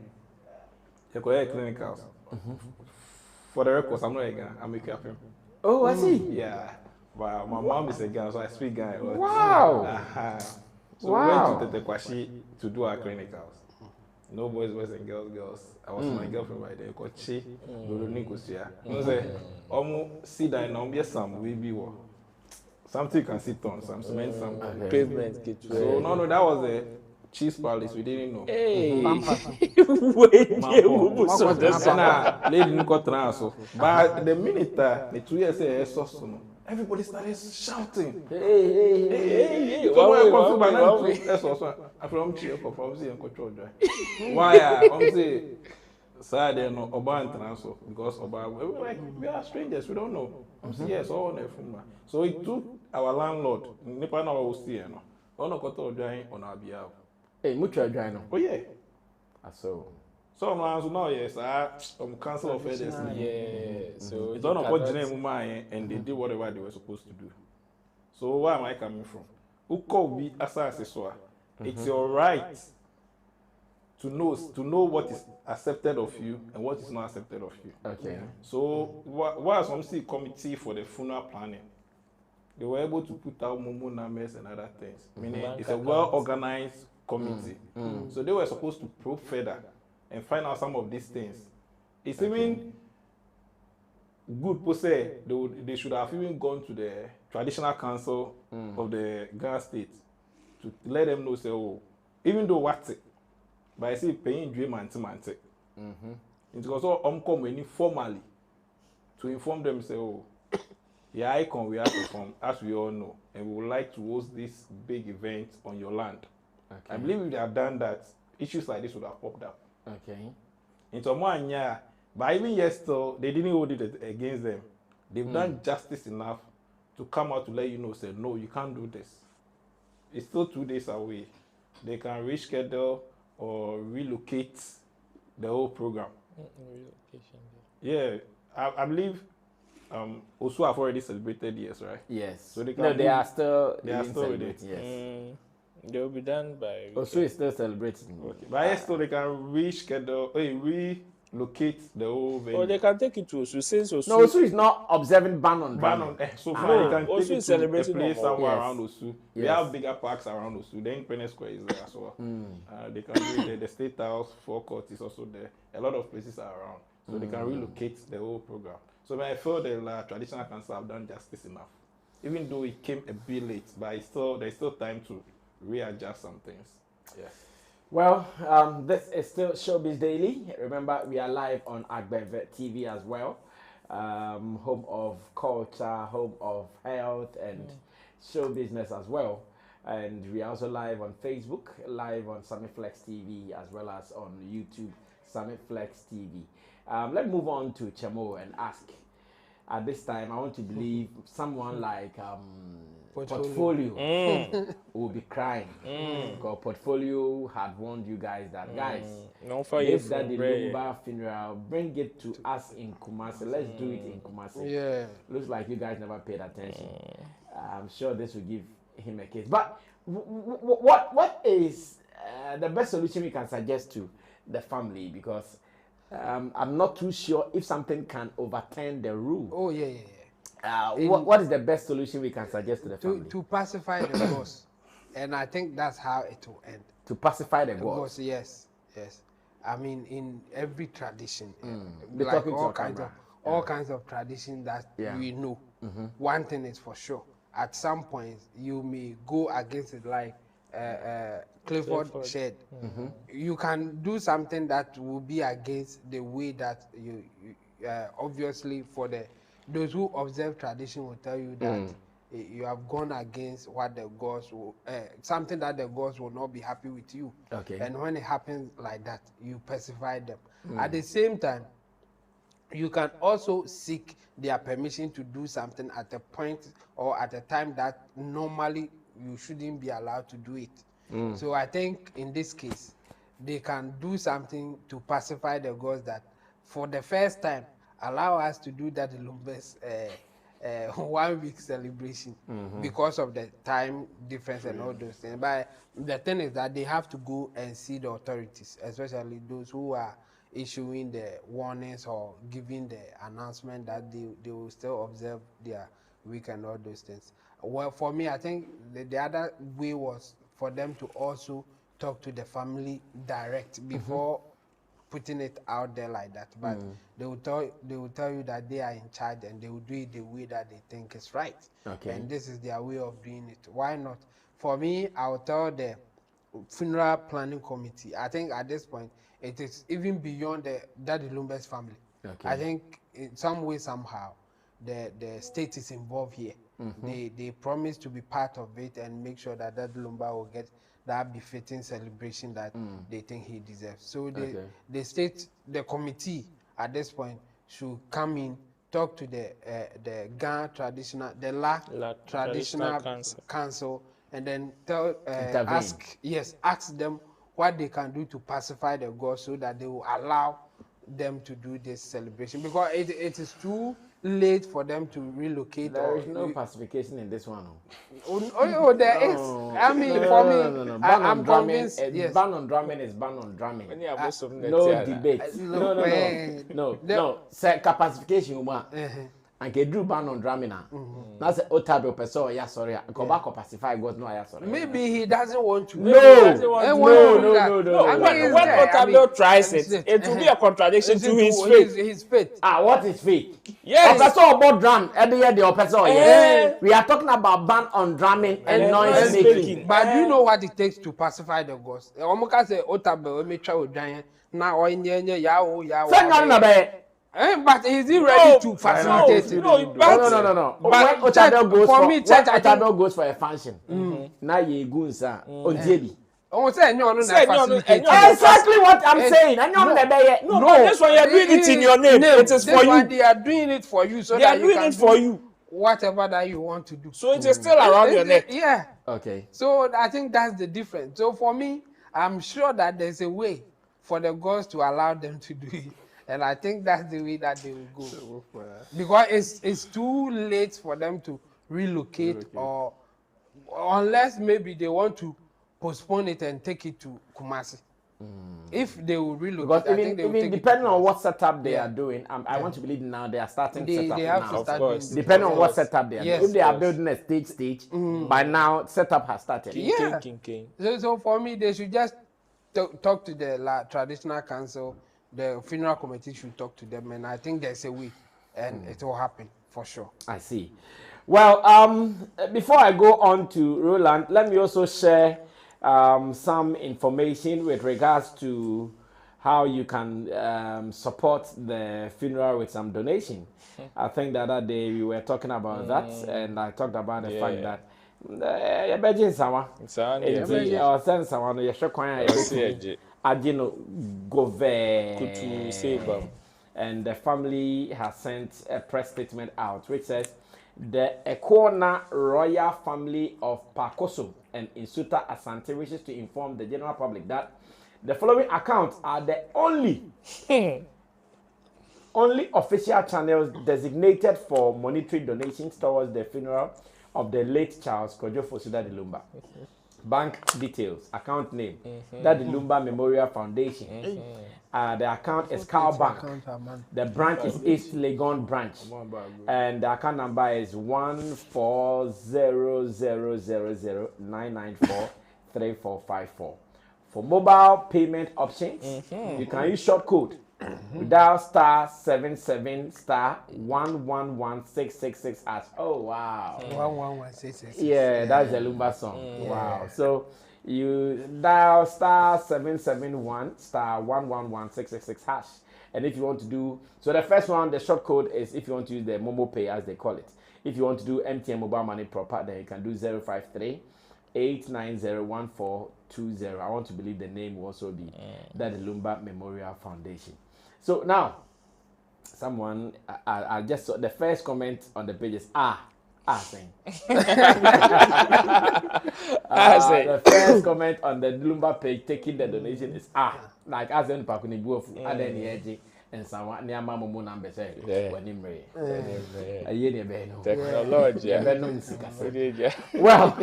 You go ahead clinicals. For the records, I'm not a guy. I'm a captain. Oh, I see. Yeah. But my mom is a guy, so I speak guy. Wow. So we went to Tetekwashi to do our clinicals. No boys, and girls. I was my girlfriend by then. Called Chi, Loloninkosia. You say, see that now, yes, some we be what. Something you can sit on, some cement, some Pavement. So no, that was a cheese palace. We didn't know. Hey. Lady didn't so. But the minute the 2 years everybody started shouting. Hey. Why? I'm saying, sad no Oba so because Oba we are strangers, we don't know. I'm saying yes, all on the So it took our landlord, Nipa na was here no. On our behalf. Hey, mutual join. Oh yeah. So now yes, cancel of elders. Yeah. So it's on a and they did whatever they were supposed to do. So where am I coming from? Uko it's your right to know what is accepted of you and what is not accepted of you. Okay. So why some see committee for the funeral planning? They were able to put out mumu numbers and other things. Meaning it's a well-organized committee. So they were supposed to probe further and find out some of these things. It's even good per se, they should have even gone to the traditional council of the Ghana state to let them know, say, oh, even though what's it, but I see paying dream anti-mante. It's also coming formally to inform them, say, oh, yeah, icon we have to form, as we all know, and we would like to host this big event on your land. Okay. I believe if they have done that, issues like this would have popped up. Okay. Into one year, but even yes, still, they didn't hold it against them. They've done justice enough to come out to let you know, say, no, you can't do this. It's still 2 days away. They can reschedule or relocate the whole program. Relocation. Yeah, I believe also have already celebrated years, right? Yes. So they are still with it. Yes. They will be done by. Also, is still celebrating. Okay. But yes, still they can reschedule, relocate the whole venue. Or they can take it to Osu since Osu. No, Osu is not observing ban on. So far they can Osu take it is to a celebrating place somewhere around Osu. Yes. We have bigger parks around Osu. The Independence Square is there as well. They can do it. The State House, Forecourt is also there. A lot of places are around. So they can relocate the whole program. So I feel the traditional council have done justice enough. Even though it came a bit late, but there's still time to readjust some things. Yes. Well, this is still Showbiz Daily. Remember, we are live on Akwaaba TV as well. Home of culture, home of health, and show business as well. And we are also live on Facebook, live on Sammy Flex TV, as well as on YouTube, Sammy Flex TV. Let's move on to Chemo and ask. At this time, I want to believe someone like Portfolio will be crying because Portfolio had warned you guys that if that the Lumba funeral, bring it to us in Kumasi. Let's do it in Kumasi. Yeah. Looks like you guys never paid attention. I'm sure this will give him a case. But what is the best solution we can suggest to the family? Because I'm not too sure if something can overturn the rule. Oh, yeah. What is the best solution we can suggest to the family? To pacify the ghost. And I think that's how it will end. To pacify the ghost? Yes. I mean, in every tradition, like all kinds of tradition that we know. One thing is for sure. At some point, you may go against it, like Clifford said. You can do something that will be against the way that you obviously for those who observe tradition will tell you that you have gone against what the gods will, something that the gods will not be happy with you. Okay. And when it happens like that, you pacify them. At the same time, you can also seek their permission to do something at a point or at a time that normally you shouldn't be allowed to do it. So I think in this case, they can do something to pacify the gods that for the first time allow us to do that Lumba's 1 week celebration because of the time difference and all those things. But the thing is that they have to go and see the authorities, especially those who are issuing the warnings or giving the announcement that they will still observe their week and all those things. Well, for me, I think the other way was for them to also talk to the family direct before putting it out there like that. But they will tell you that they are in charge and they will do it the way that they think is right. Okay. And this is their way of doing it. Why not? For me, I will tell the funeral planning committee. I think at this point it is even beyond the Daddy Lumba's family. Okay. I think in some way somehow the state is involved here. They promise to be part of it and make sure that Daddy Lumba will get that befitting celebration that they think he deserves. So the state, the committee at this point should come in, talk to the Ghana traditional, the La traditional council, and then ask them what they can do to pacify the gods so that they will allow them to do this celebration, because it is too late for them to relocate. There is no pacification in this one. There is. I mean, for me, I'm convinced. Yes. Ban on drumming is ban on drumming. No debate. No. Say pacification, and can do ban on drumming now. That's Otabe person. Yeah, sorry. Go back or pacify God. No, yeah, sorry. Maybe he doesn't want to. No. When Otabe tries it will be a contradiction to his faith. His faith. What is faith? Yes. Person about drum. Every year the person. We are talking about ban on drumming and noise making. But do you know what it takes to pacify the ghost? Omoka say Otabe we try with giant. Now oinye yawo. Say no be. But is he ready to facilitate it? No. When Otabe goes for a function, now you go sir. Ojiebi. Exactly what I'm saying. No, this one you are doing it in your name. It is for you. They are doing it for you, so they are doing it for you. Whatever that you want to do. So it is still around your neck. Yeah. Okay. So I think that's the difference. So for me, I'm sure that there's a way for the gods to allow them to do it. And I think that's the way that they will go. Because it's too late for them to relocate. Or unless maybe they want to postpone it and take it to Kumasi. If they will relocate, because I think they will take depending on what setup they are doing, I want to believe now they are starting setup they have now. to start of course. Depending on what setup they are doing. If they are building a stage, by now setup has started. King. So for me, they should just talk to the traditional council. The funeral committee should talk to them, and I think there's a way, and it will happen for sure. I see. Well, before I go on to Roland, let me also share some information with regards to how you can support the funeral with some donation. I think the other day we were talking about that, and I talked about the fact that and the family has sent a press statement out which says the Ekona royal family of Pakoso and Insuta Asante wishes to inform the general public that the following accounts are the only official channels designated for monetary donations towards the funeral of the late Charles Kojo Fosuda de Lumba. Bank details, account name, that the Lumba Memorial Foundation. The account is Cow Bank. The branch is East Legon branch. And the account number is 1400009943454. For mobile payment options, you can use short code. Dial *77 *111666 as oh wow 11166. Yeah, that's the Lumba song. Wow. So you dial *771 *111666 hash, and if you want to do so, the first one, the short code is if you want to use the Momo Pay as they call it. If you want to do MTN mobile money proper, then you can do 053-890-1420. I want to believe the name will also be that the Lumba Memorial Foundation. So now, someone, I just saw the first comment on the page is saying. The first comment on the Lumba page taking the donation is like as in Pakuni Buofu, Aden Yeji, and someone near Mamma Moon number say, when him ray. A year beno. Technology. Well,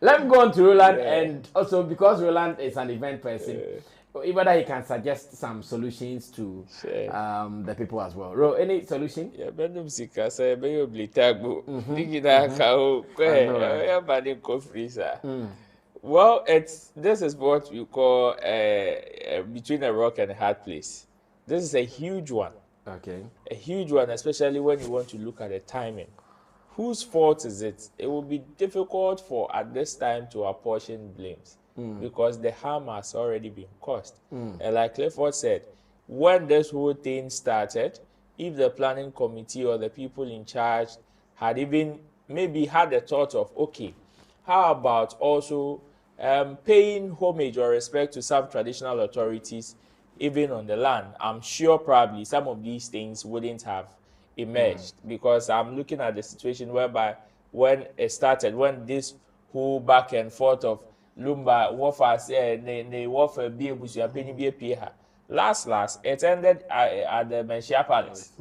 let's go on to Roland, and also because Roland is an event person, whether he can suggest some solutions to the people as well. Ro, any solution? Yeah, Benum Sika say be you blitago. Digina kao kwe freezer. Well, this is what you call between a rock and a hard place. This is a huge one. Okay. A huge one, especially when you want to look at the timing. Whose fault is it? It will be difficult for at this time to apportion blames. Because the harm has already been caused. And like Clifford said, when this whole thing started, if the planning committee or the people in charge had even maybe had the thought of, okay, how about also paying homage or respect to some traditional authorities, even on the land, I'm sure probably some of these things wouldn't have emerged. Because I'm looking at the situation whereby when it started, when this whole back and forth of Lumba, Wafa said, ne Wafa be able to pay her. Last, it ended at the Menchia Palace.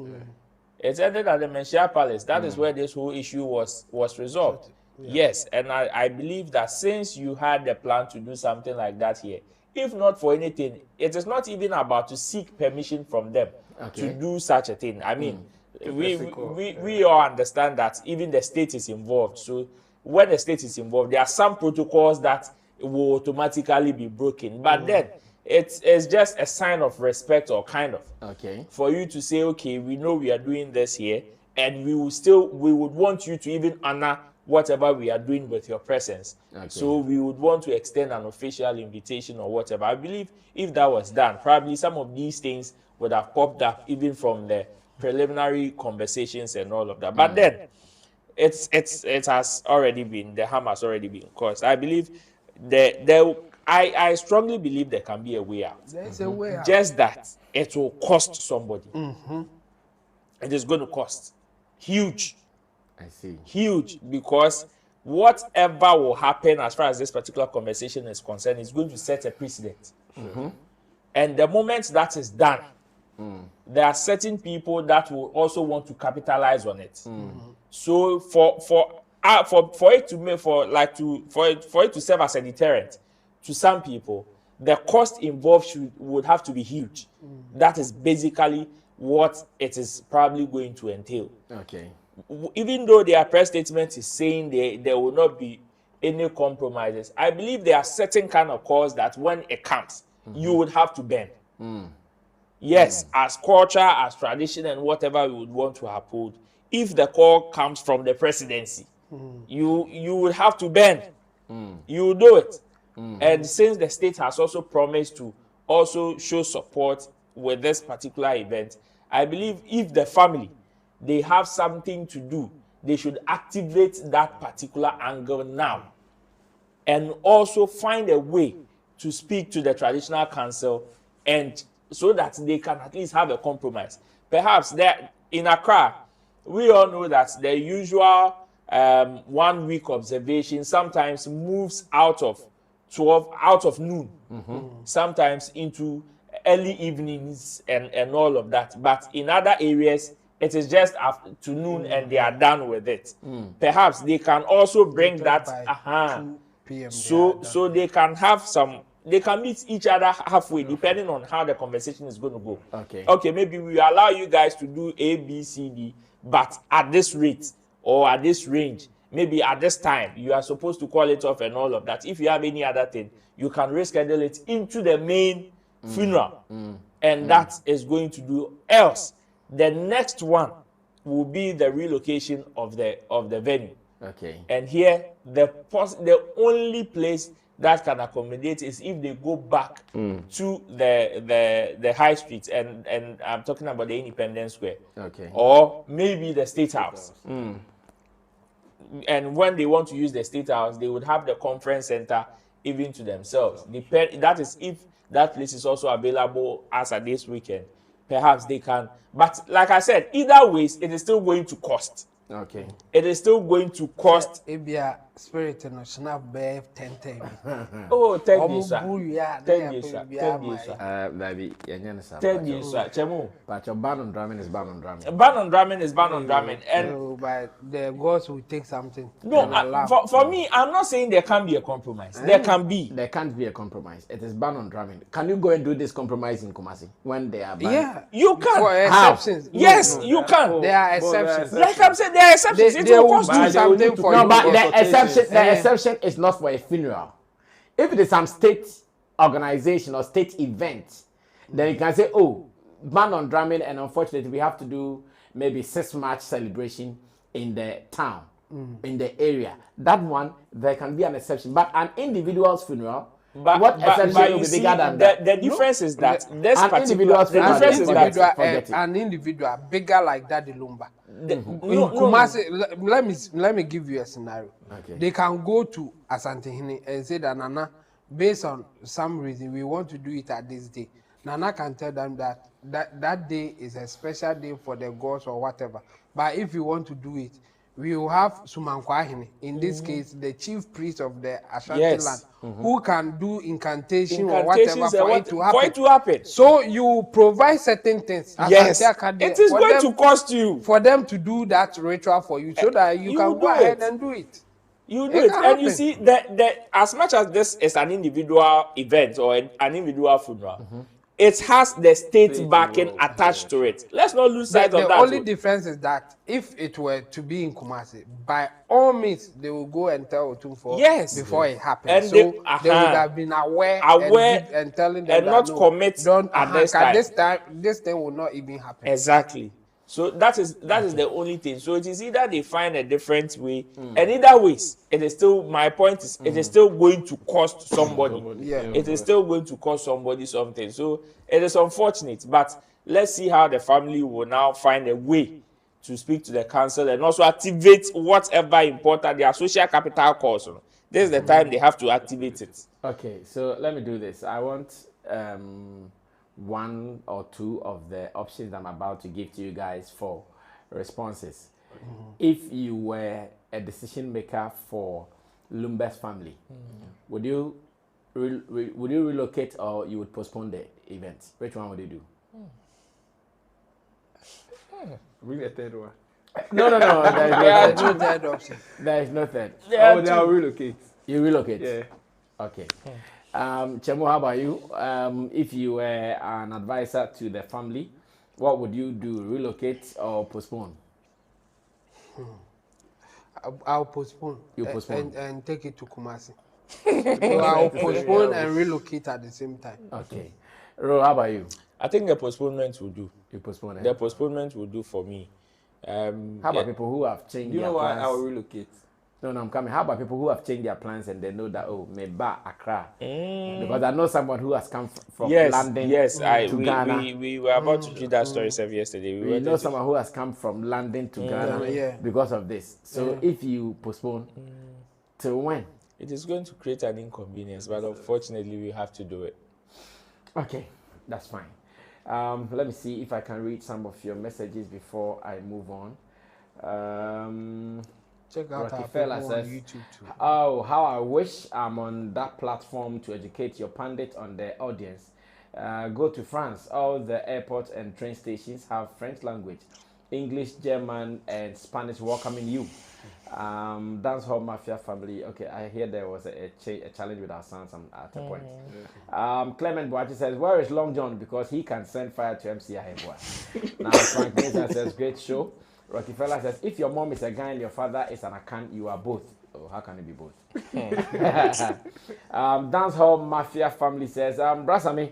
It ended at the Menchia Palace. That is where this whole issue was resolved. Yes, and I believe that since you had the plan to do something like that here, if not for anything, it is not even about to seek permission from them to do such a thing. I mean, we all understand that even the state is involved. So when the state is involved, there are some protocols that will automatically be broken. But then it's just a sign of respect, or kind of, for you to say, okay, we know we are doing this here, and we would want you to even honor whatever we are doing with your presence. So we would want to extend an official invitation or whatever. I believe if that was done, probably some of these things would have popped up even from the preliminary conversations and all of that. But then it has already been, the harm has already been caused. I believe I strongly believe there can be a way out. There's a way out. Just that it will cost somebody. It is going to cost huge. I see. Huge, because whatever will happen as far as this particular conversation is concerned is going to set a precedent. And the moment that is done, there are certain people that will also want to capitalize on it. So for it to serve as a deterrent to some people, the cost involved would have to be huge. That is basically what it is probably going to entail. Even though their press statement is saying there will not be any compromises, I believe there are certain kind of calls that when it comes, you would have to bend. Yes, as culture, as tradition, and whatever we would want to uphold, if the call comes from the presidency, you would have to bend. You will do it. And since the state has also promised to also show support with this particular event, I believe if the family, they have something to do, they should activate that particular angle now, and also find a way to speak to the traditional council, and so that they can at least have a compromise. Perhaps there in Accra, we all know that the usual 1 week observation sometimes moves out of noon, sometimes into early evenings and all of that. But in other areas, it is just afternoon and they are done with it. Perhaps they can also bring that 2 p.m. so they can have some, they can meet each other halfway depending on how the conversation is going to go. Okay, maybe we allow you guys to do A, B, C, D, but at this rate or at this range, maybe at this time, you are supposed to call it off and all of that. If you have any other thing, you can reschedule it into the main funeral. And that is going to do. Else, the next one will be the relocation of the venue. And here, the only place that can accommodate is if they go back to the high street, and I'm talking about the Independence Square, or maybe the State House. And when they want to use the State House, they would have the conference center even to themselves. That is if that place is also available as at this weekend. perhaps they can. But like I said, either ways, it is still going to cost. Okay. It is still going to cost. Ebia spirit no snap be 10 Oh, 10 years, sir. 10 years, sir. 10 years, sir. Baby, 10 years, sir. Chemo. But your ban on drumming is ban on drumming. Ban on drumming is ban on drumming. And no, but the gods will take something. No, for me, I'm not saying there can be a compromise. There can be. There can't be a compromise. It is ban on drumming. Can you go and do this compromise in Kumasi when they are banned? Yeah, you can. For exceptions. Yes, you can. There are exceptions. Like I'm saying, there are exceptions. They will do something for you. No, but the exception is not for a funeral. If it is some state organization or state event, then you can say, oh, ban on drumming, and unfortunately we have to do maybe 6 March celebration in the town, in the area. That one, there can be an exception. But an individual's funeral, what exception will be bigger than that? The difference is that this an particular an individual bigger like that, the Lumba. Kumasi, let me give you a scenario. Okay. They can go to Asantehene and say that Nana, based on some reason, we want to do it at this day. Nana can tell them that day is a special day for the gods or whatever. But if you want to do it, we will have Sumankwahine, in this case, the chief priest of the Ashanti land, who can do incantation or whatever for it to happen. So you provide certain things. Yes, it is going to cost you. For them to do that ritual for you, so that you can go ahead and do it. You do it. And you see, that as much as this is an individual event or an individual funeral, it has the state backing attached to it. Let's not lose sight of that. The only difference is that if it were to be in Kumasi, by all means, they will go and tell Otumfo before it happens. And so they would have been aware and telling them and not commit at this time. This thing will not even happen. Exactly. So that is the only thing. So it is either they find a different way, and either ways, it is still, my point is, it is still going to cost somebody. It is still going to cost somebody something. So it is unfortunate, but let's see how the family will now find a way to speak to the council and also activate whatever important their social capital costs. This is the time they have to activate it. Okay, so let me do this. I want one or two of the options I'm about to give to you guys for responses. If you were a decision maker for Lumba's family, would you relocate or you would postpone the event? Which one would you do? Really a third one? No. There is no third option. There is no third. I'll relocate. You relocate? Yeah. Okay. Chemo, how about you? If you were an advisor to the family, what would you do? Relocate or postpone? I'll postpone. You postpone? And take it to Kumasi. So I'll postpone and relocate at the same time. Okay. Ro, how about you? I think the postponement will do. You postpone it? The postponement will do for me. How about people who have changed Do you their know why plans? I will relocate? No, I'm coming. How about people who have changed their plans and they know that, oh, maybe Accra? Because I know someone who has come from London to Ghana. We were about to do that story yesterday. We know someone who has come from London to Ghana because of this. So if you postpone, till when? It is going to create an inconvenience, but unfortunately, we have to do it. Okay, that's fine. Let me see if I can read some of your messages before I move on. Check out Rockefeller our says, on YouTube too. Oh, how I wish I'm on that platform to educate your pundit on the audience. Go to France. All the airports and train stations have French language, English, German, and Spanish welcoming you. Dancehall Mafia family. Okay, I hear there was a challenge with our sons at a point. Clement Boachi says, where is Long John? Because he can send fire to MC Yeboah. Now, Frank Mesa says, great show. Rockefeller says, if your mom is a guy and your father is an Akan, you are both. Oh, how can it be both? Dancehall Mafia family says, Brasami,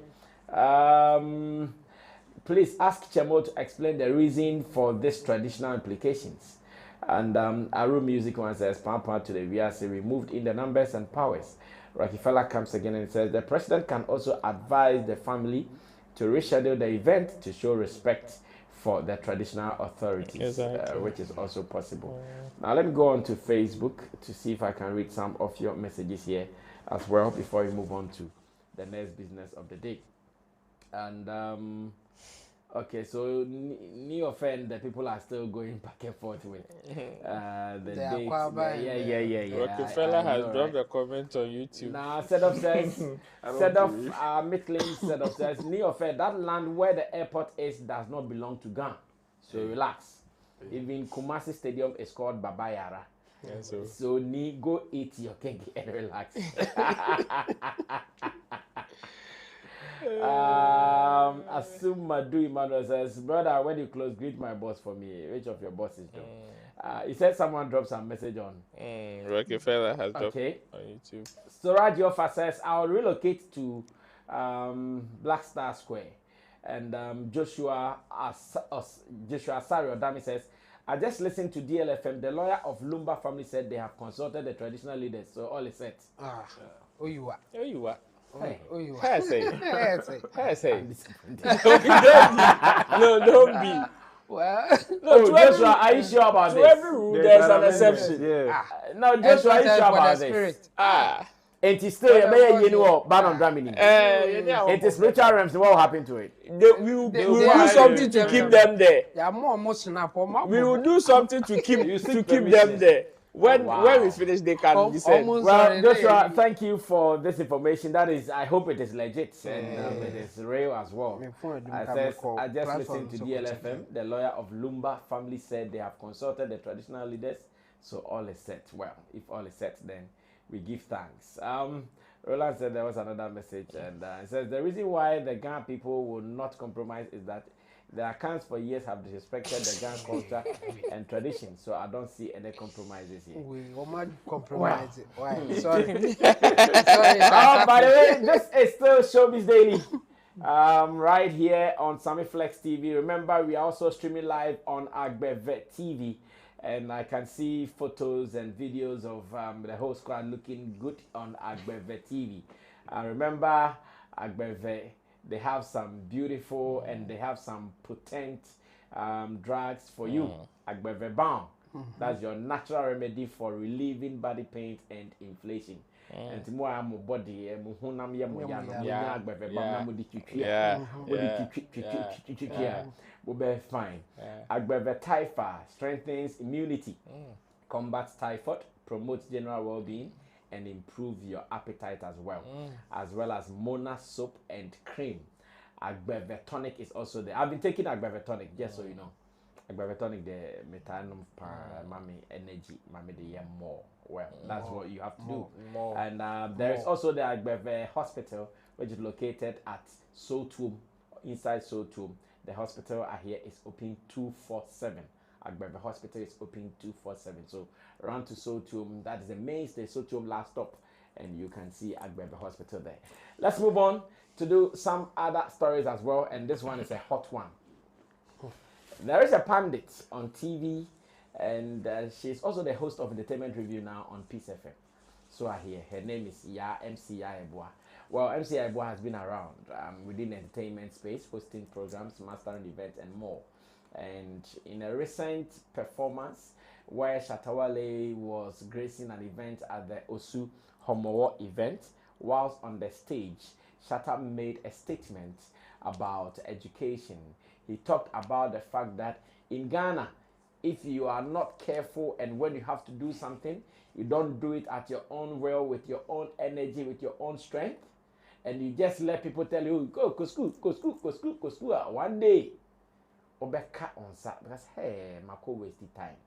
please ask Chemo to explain the reason for this traditional implications. And Aru Music one says, Pampa to the VRC removed in the numbers and powers. Rockefeller comes again and says, the president can also advise the family to reschedule the event to show respect for the traditional authorities, which is also possible. Now let me go on to Facebook to see if I can read some of your messages here as well before we move on to the next business of the day. And Okay, so New offend the people are still going back and forth with the dates. Akwaaba Yeah. Rockefeller has dropped a comment on YouTube. Now, set of says, Midland set of says, New offend that land where the airport is does not belong to Ghana. So relax. Even Kumasi Stadium is called Babayara. Yeah, so ni go eat your cake and relax. Assume Madu Emmanuel says, brother, when you close, greet my boss for me. Which of your bosses do? He said someone dropped some message on. Rockefeller has dropped on YouTube. Storage Offer says, I'll relocate to Black Star Square. And Joshua Sario Dami says, I just listened to DLFM. The lawyer of Lumba family said they have consulted the traditional leaders, so all is set. Who you are? Hey. Hey, say. No, don't be. Well, No, Joshua, are you sure about this? To every rule, there's an exception. Yeah. No, Joshua, are you sure about this? It is still a ban on drumming. It is spiritual realms. What will happen to it? We will do something to keep them there. We will do something to keep them there. When we finish, they can descend. Well, Joshua, thank you for this information. That is, I hope it is legit and it is real as well. I just listened to DLFM. The lawyer of Lumba family said they have consulted the traditional leaders, so all is set. Well, if all is set, then we give thanks. Roland said there was another message, and it says the reason why the Ghana people will not compromise is that the accounts for years have disrespected the Ghana culture and tradition, so I don't see any compromises here. We will not compromise it. Why? Sorry. By the way, this is still Showbiz Daily, right here on Sammy Flex TV. Remember, we are also streaming live on Akwaaba TV. And I can see photos and videos of the whole squad looking good on Akwaaba TV. Remember, Akwaaba, they have some beautiful and they have some potent drugs for you. Akwaaba Balm. That's your natural remedy for relieving body pain and inflation. And more am body will be fine. Akwaaba Typha strengthens immunity, combats typhoid, promotes general well-being, and improve your appetite as well as Mona soap and cream. Akwaaba Tonic is also there. I've been taking Akwaaba Tonic, just so you know. Akwaaba Tonic, the methanol mami energy, mami the more. Well, that's what you have to do. And there is also the Akwaaba Hospital, which is located at Sotum, inside Sotum. The hospital here is open 247. Akwaaba Hospital is open 247. So run to Sotum. That is the mainstay, Sotum last stop, and you can see Akwaaba Hospital there. Let's move on to do some other stories as well, and this one is a hot one. There is a pundit on TV, and she's also the host of Entertainment Review now on Peace FM. So I hear her name is MC Yeboah. Well, MC Yeboah has been around within the entertainment space, hosting programs, mastering events, and more. And in a recent performance where Shatta was gracing an event at the Osu Homowo event, whilst on the stage, Shatta made a statement about education. He talked about the fact that in Ghana, if you are not careful and when you have to do something, you don't do it at your own will, with your own energy, with your own strength, and you just let people tell you, go school. One day, Obeka on that because hey, Mako wasted time.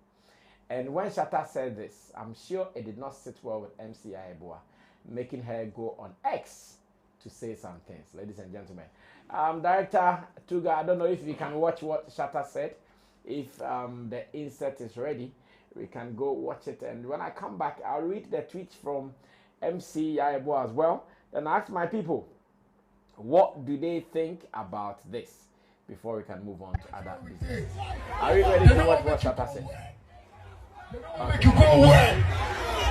And when Shatta said this, I'm sure it did not sit well with MC Yeboah, making her go on X to say some things, ladies and gentlemen. Director Tuga, I don't know if you can watch what Shatta said. If the insert is ready, we can go watch it. And when I come back, I'll read the tweet from MC Yeboah as well. Then ask my people, what do they think about this before we can move on to other business. Are you ready to watch what Shatta said? They don't want to make you go well.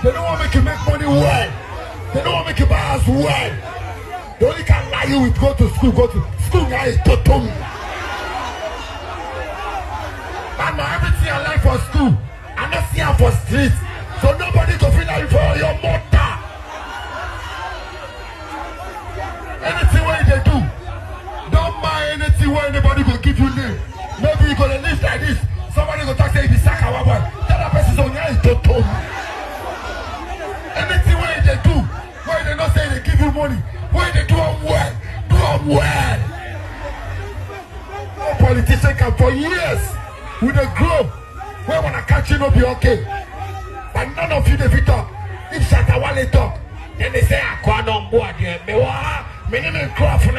They don't want to make you make money well. They don't want to make you buy house well. They only can lie you with go to school now is totum. And now everything I like for school, I'm not seeing for street. So nobody go feel like for your mother. Anything what they do, don't mind anything Anything where anybody will give you name. Maybe you gonna live like this. Somebody will talk say if Saga boy. That person is on your to anything where they do, where they not say they give you money, where they do them well, do them well. No politician can for years with a globe where when I catch you not be okay. But none of you the talk. If Shatta Wale talk, then they say Akwaaba on board. Me name is Crawford.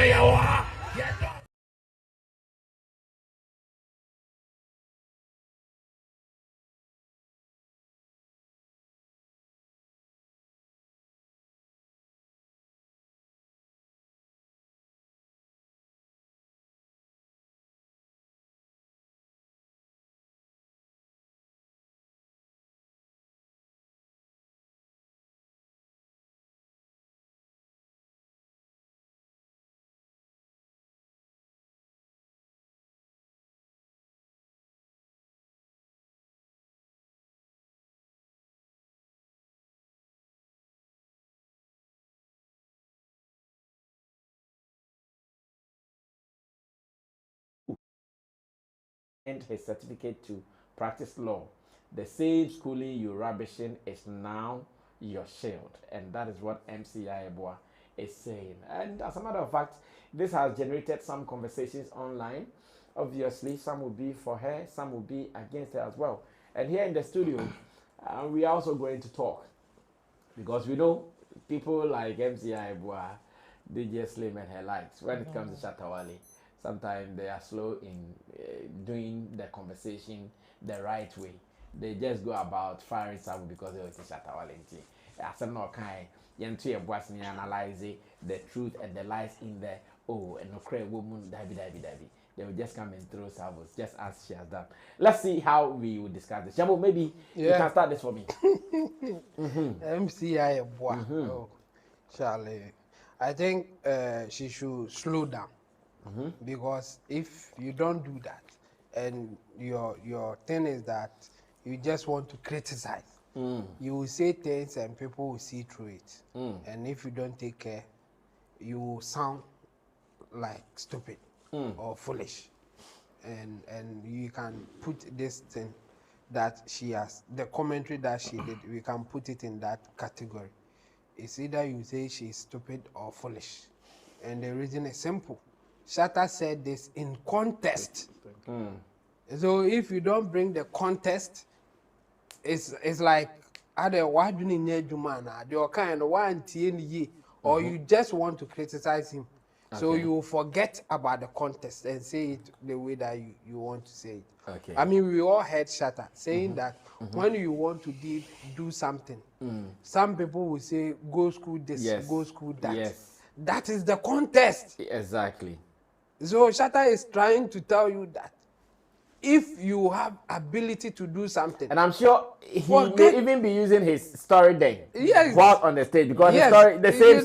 And his certificate to practice law. The same schooling you're rubbishing is now your shield. And that is what MC Yeboah is saying. And as a matter of fact, this has generated some conversations online. Obviously, some will be for her, some will be against her as well. And here in the studio, we are also going to talk. Because we know people like MC Yeboah, DJ Slim and her likes, when it comes to Shatta Wale, sometimes they are slow in doing the conversation the right way. They just go about firing someone because they want to Shatta Wale. As I'm not kind, you analyze the truth and the lies in there. Oh, and no cray woman, David. They will just come and throw salvos, just as she has done. Let's see how we will discuss this. Jabo, maybe you can start this for me. MC Yeboah. Oh, Charlie. I think she should slow down. Because if you don't do that, and your thing is that you just want to criticize, you will say things and people will see through it. And if you don't take care, you will sound like stupid or foolish. And you can put this thing that she has, the commentary that she did, we can put it in that category. It's either you say she's stupid or foolish. And the reason is simple. Shatta said this in contest. So if you don't bring the contest, it's like either why do you need Jumana, the kind of one TNE, or you just want to criticize him. So you forget about the contest and say it the way that you want to say it. Okay. I mean, we all heard Shatta saying that when you want to do something, some people will say, go school this, go school that. Yes. That is the contest. Exactly. So Shatta is trying to tell you that if you have ability to do something, and I'm sure he may even be using his story then, while on the stage, because the same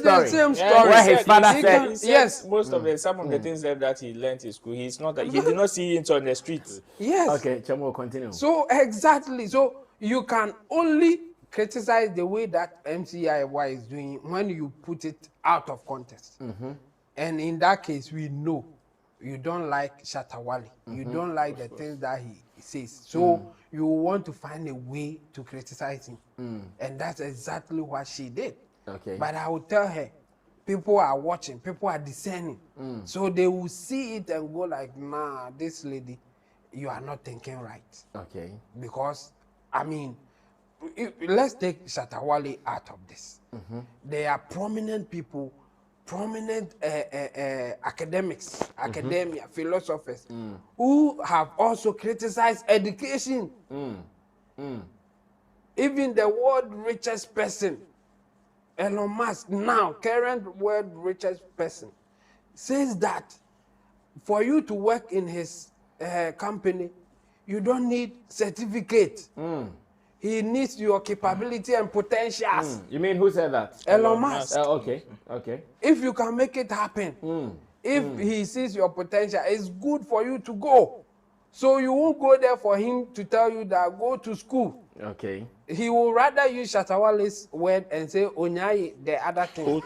story, where his father said, most of some of the things that he learned in school, he did not see it on the streets. Yes. Okay, Chamo, continue. So exactly, so you can only criticize the way that MC Yeboah is doing when you put it out of context. And in that case, we know you don't like Shatta Wale. You don't like the things that he says. So you want to find a way to criticize him. And that's exactly what she did. Okay. But I will tell her, people are watching, people are discerning. So they will see it and go like, nah, this lady, you are not thinking right. Okay. Because, I mean, let's take Shatta Wale out of this. There are prominent people, prominent academics, academia, philosophers, who have also criticized education. Even the world richest person, Elon Musk, now current world richest person, says that for you to work in his company, you don't need certificate. He needs your capability and potentials. You mean who said that? Elon Musk. Okay. If you can make it happen, if he sees your potential, it's good for you to go. So you won't go there for him to tell you that go to school. Okay. He will rather use Shatta Wale's word and say Onyai the other thing.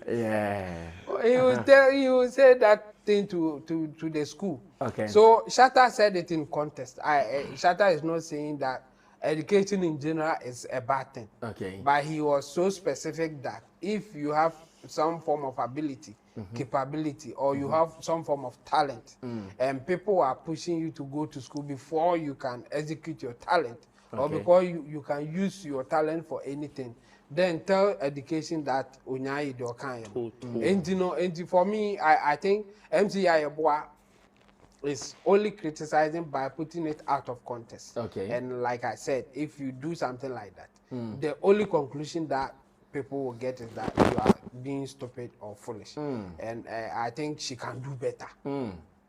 Yeah. he will say that thing to the school. Okay. So Shatta said it in contest. Shatta is not saying that education in general is a bad thing. Okay. But he was so specific that if you have some form of ability, capability, or you have some form of talent, and people are pushing you to go to school before you can execute your talent, or Okay. because you can use your talent for anything, then tell education that Onyayi do kind. And you know, and for me, I think MC Yeboah is only criticizing by putting it out of context. Okay. And like I said, if you do something like that, the only conclusion that people will get is that you are being stupid or foolish. And I think she can do better.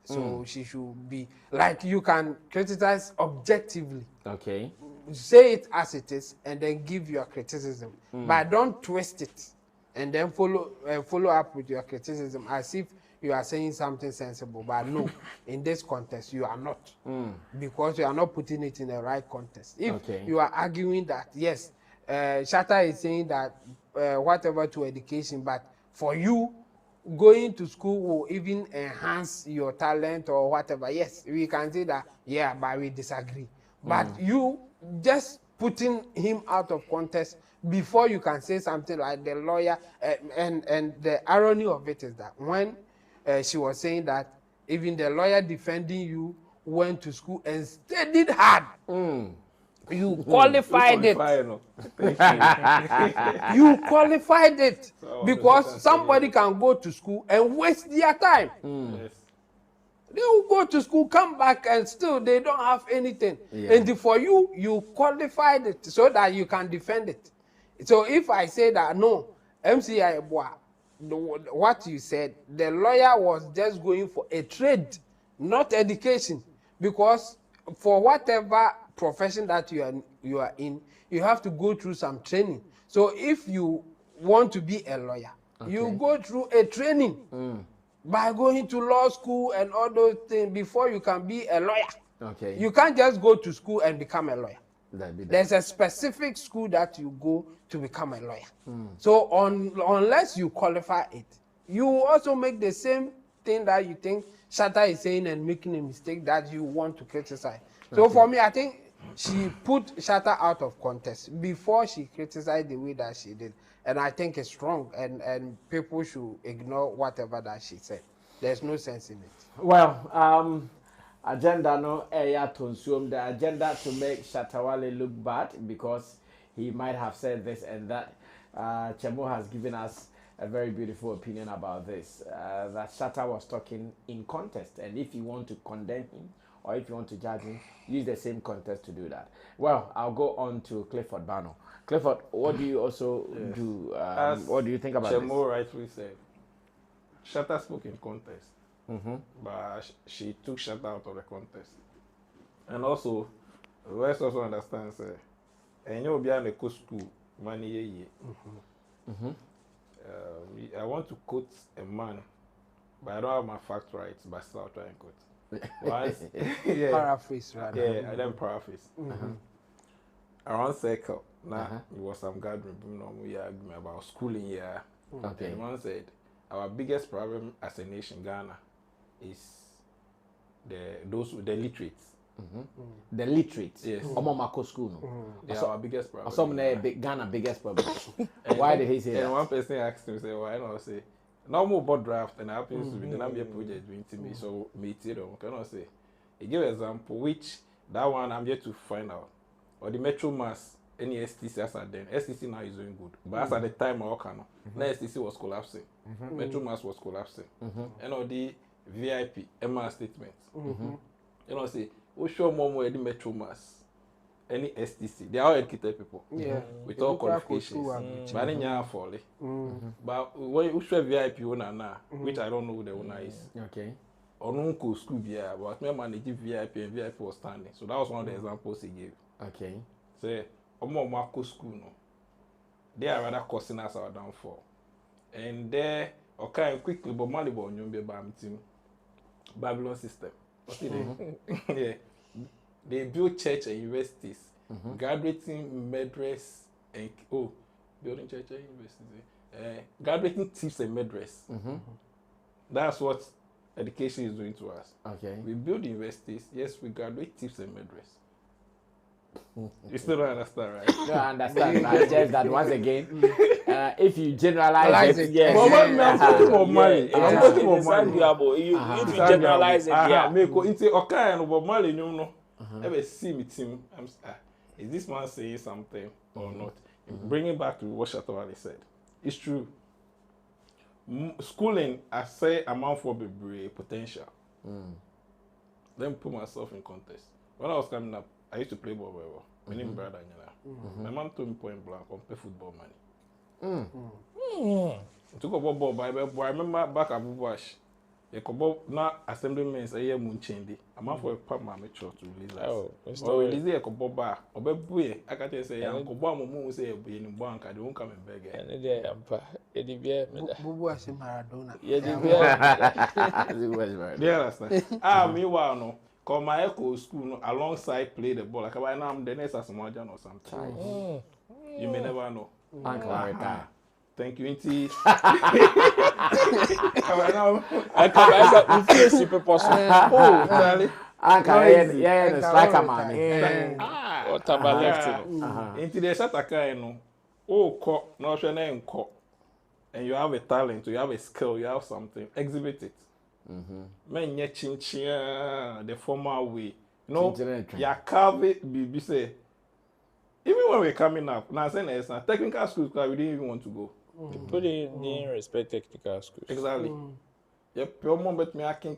So she should be like, you can criticize objectively. Okay. Say it as it is and then give your criticism, but don't twist it and then follow up with your criticism as if you are saying something sensible. But no, in this context you are not, because you are not putting it in the right context. If you are arguing that yes, Shatta is saying that whatever to education, but for you going to school will even enhance your talent or whatever, yes, we can say that, yeah, but we disagree. But you just putting him out of context before you can say something like the lawyer, and the irony of it is that when she was saying that even the lawyer defending you went to school and studied hard, you qualified it. You qualified it because somebody can go to school and waste their time. Yes. They will go to school, come back, and still they don't have anything. And for you, you qualified it so that you can defend it. So if I say that, no, MC Yeboah, what you said, the lawyer was just going for a trade, not education. Because for whatever profession that you are in, you have to go through some training. So if you want to be a lawyer, you go through a training. By going to law school and all those things before you can be a lawyer. Okay. You can't just go to school and become a lawyer. There's a specific school that you go to become a lawyer. So unless you qualify it, you also make the same thing that you think Shatta is saying and making a mistake that you want to criticize. So for me, I think she put Shatta out of context before she criticized the way that she did. And I think it's wrong, and people should ignore whatever that she said. There's no sense in it. Well, agenda no to consume the agenda to make Shatta Wale look bad because he might have said this and that. Chemo has given us a very beautiful opinion about this, that Shatta was talking in context, and if you want to condemn him or if you want to judge him, use the same context to do that. Well, I'll go on to Clifford Bano. Clifford, what do you also do? What do you think about Chemo this? rightly said, Shatta spoke in context, but she took Shatta out of the context. And also, let's also understand, and you'll be in a school, money. I want to quote a man, but I don't have my fact right, but still I'll try and quote. Once, Paraphrase, rather. Yeah, I then paraphrase. Around circle, it was some gathering, we arguing about schooling here. And one said, our biggest problem as a nation, Ghana, is those with the literates. The literates. Yes. Omomako school. No. They are our biggest problem. Some Ghana biggest problem. Why did he say that? And one person asked him, say, why not say, no more board draft and happens to be the be a project doing to me. So me too, cannot say. He gave an example, which that one I'm yet to find out. Or the Metro Mass, any STC as at then. STC now is doing good. But as at the time, now STC was collapsing. Metro Mass was collapsing. And all the VIP, MR statements. You know, say, we show more the Metro Mass. Any STC, they are all educated people. With all qualifications. But then you fall. But when you show VIP owner now, which I don't know who the owner is. Okay. Or no school yeah, but me managing VIP and VIP was standing. So that was one of the examples he gave. Okay. Say, Marco school no. They are rather causing us our downfall. And there, okay, quickly, but money born you be team. Babylon system. Yeah. They build church and universities, graduating madrasa and building church and universities, graduating tips and medress. That's what education is doing to us. Okay. We build universities, yes, we graduate tips and medress. You still don't understand, right? No, I understand. I just that once again, if you generalize it, yes. But when I'm talking about money, I'm talking about It's money. arguable. If you generalize it, yeah. Me ko into okay no but money no. Ever see me team. Is this man saying something or not? Bring it back to what Shatta Movement said. It's true. Schooling, I say amount for potential. Let me put myself in context. When I was coming up, I used to play ball very well. My name is brother. My mom told me point blank, I play football money. I took a ball, but I remember back at Bubash, a couple not assemblymen a year moon change. I'm out for a part my mature to release us. Oh, Or release a couple bar, or baby, I can't say, Uncle Bama moon say, be in bank, I don't come and beg. And there, Bubu ase Maradona. Yeah, meanwhile, no. Cause my echo school no, alongside play the ball. Like I now I'm the next as or something. You may never know. Thank you, Inti. I feel super possible. Oh, Charlie. Yeah, striker man. What about left? Inti the Shatta no. Oh, no, and you have a talent, you have a skill, you have something. Exhibit it. Men ye chinchia the formal way. No, ya carve it be say. Even when we're coming up, now saying it's not technical schools, we didn't even want to go. People didn't respect technical schools. Exactly. Yep, your mom bet me I can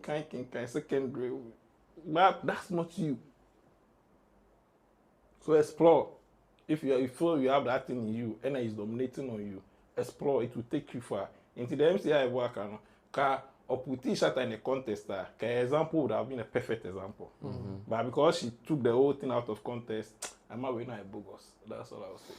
secondary. But that's not you. So explore. If you feel you have that thing in you and it's dominating on you, explore. It will take you far. Into the MCI work, or put Shatta in a contest, example would have been a perfect example. But because she took the whole thing out of context, I'm not winning a bogus. That's all I will say.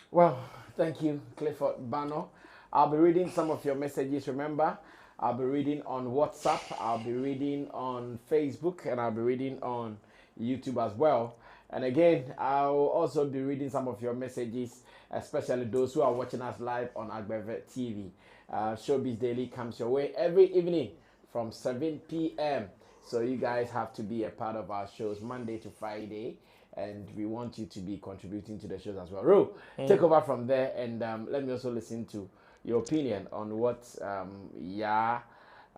Well, thank you, Clifford Bano. I'll be reading some of your messages. Remember, I'll be reading on WhatsApp, I'll be reading on Facebook, and I'll be reading on YouTube as well. And again, I'll also be reading some of your messages, especially those who are watching us live on Akwaaba TV. Showbiz Daily comes your way every evening from 7 p.m. So you guys have to be a part of our shows Monday to Friday, and we want you to be contributing to the shows as well. Ro, take over from there, and let me also listen to your opinion on what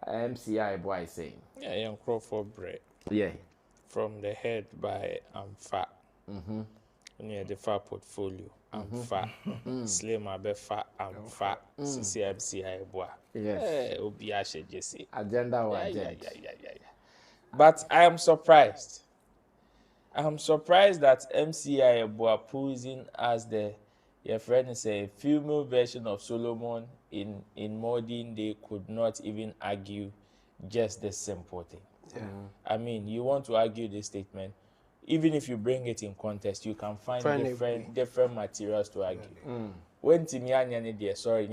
MCI boy is saying. Yeah, young Crawford bread. Yeah. From the head by Amfa. Near the far portfolio. Amfa. Slim Abefa Amfa. CCMCI boy. Yes. Obiashe Jesse. Agenda or agenda. Yeah. But I am surprised. I'm surprised that MCI Yeboah posing as your friend is a female version of Solomon in modern day could not even argue just this simple thing. I mean, you want to argue this statement, even if you bring it in context, you can find different materials to argue. When Timianya sorry,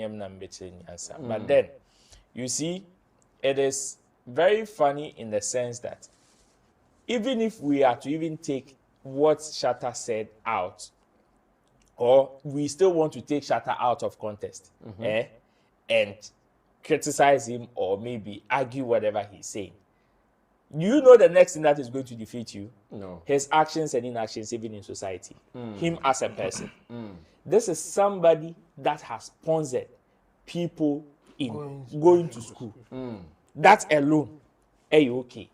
but then you see, it is very funny in the sense that even if we are to even take what Shatta said out, or we still want to take Shatta out of context, and criticize him or maybe argue whatever he's saying, you know the next thing that is going to defeat you? No. His actions and inactions, even in society. Him as a person. This is somebody that has sponsored people in going to school. That alone, okay.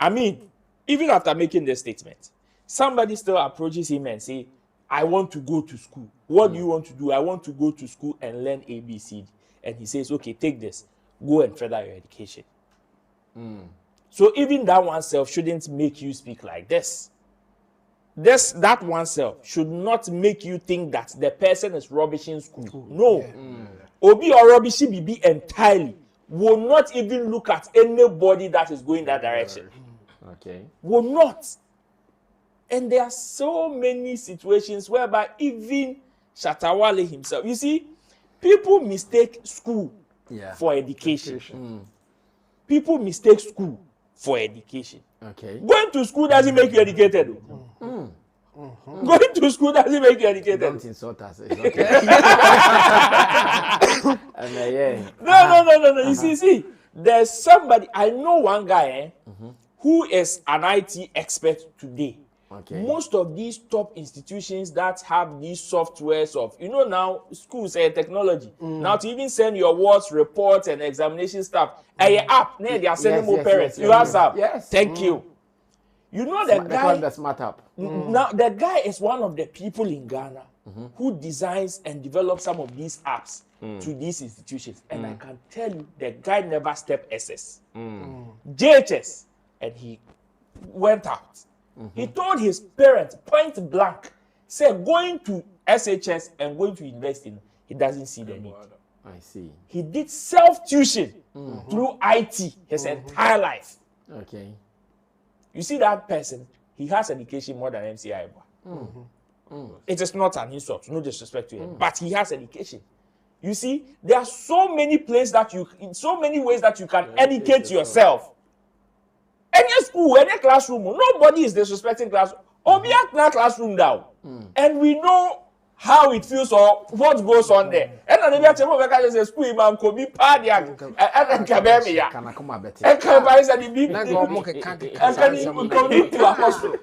I mean, even after making this statement, somebody still approaches him and say, I want to go to school. What do you want to do? I want to go to school and learn ABCD. And he says, okay, take this. Go and further your education. So even that oneself shouldn't make you speak like this. That oneself should not make you think that the person is rubbish in school. No. Obi or rubbish be entirely. Will not even look at anybody that is going that direction. Okay. Will not. And there are so many situations whereby even Shatta Wale himself, you see, people mistake school for education. People mistake school for education. Okay. Going to school doesn't make you educated. Going to school doesn't make you educated. Don't insult us. It's okay. Yeah. No. You see, there's somebody, I know one guy who is an IT expert today. Okay. Most of these top institutions that have these softwares of, now schools and technology. Now to even send your words, reports, and examination stuff, a app, they are sending more parents. You have some. Yes. Thank you. You know the They guy. call it the smart app. Now the guy is one of the people in Ghana who designs and develops some of these apps to these institutions, and I can tell you the guy never stepped SS, JHS, and he went out. He told his parents point blank, said going to SHS and going to university, he doesn't see the need. I see. He did self-tuition through IT his entire life. Okay. You see that person, he has education more than MC Yeboah. It is not an insult, no disrespect to him, but he has education. You see, there are so many places that in so many ways that you can educate yourself. Any school, any classroom, nobody is disrespecting classroom. Obi at na classroom down, and we know how it feels or what goes on there. And then maybe I just say school man could be party and kabemi ya. Can I come a bit? And can buy some the Na go mo ke kan and can you come to apostle?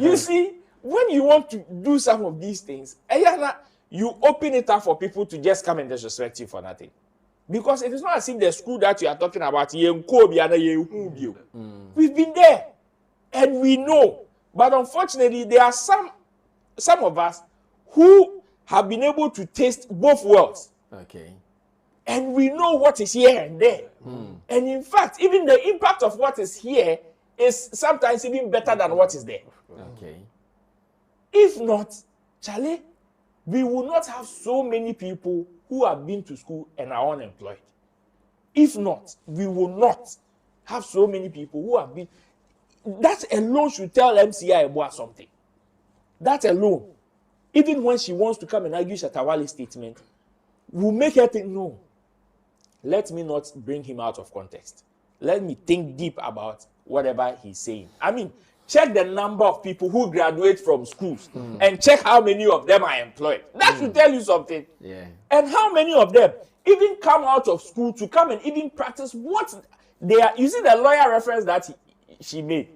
You see, when you want to do some of these things, you open it up for people to just come and disrespect you for nothing. Because it is not as if the school that you are talking about, we've been there and we know. But unfortunately, there are some of us who have been able to taste both worlds. Okay. And we know what is here and there. And in fact, even the impact of what is here is sometimes even better than what is there. Okay. If not, Charlie, we will not have so many people who have been to school and are unemployed. If not, we will not have so many people who have been. That alone should tell MCI Yeboah something. That alone, even when she wants to come and argue Shatta Wale's statement, will make her think, no, let me not bring him out of context. Let me think deep about whatever he's saying. I mean, check the number of people who graduate from schools and check how many of them are employed. That should tell you something. Yeah. And how many of them even come out of school to come and even practice what they are. You see the lawyer reference that she made.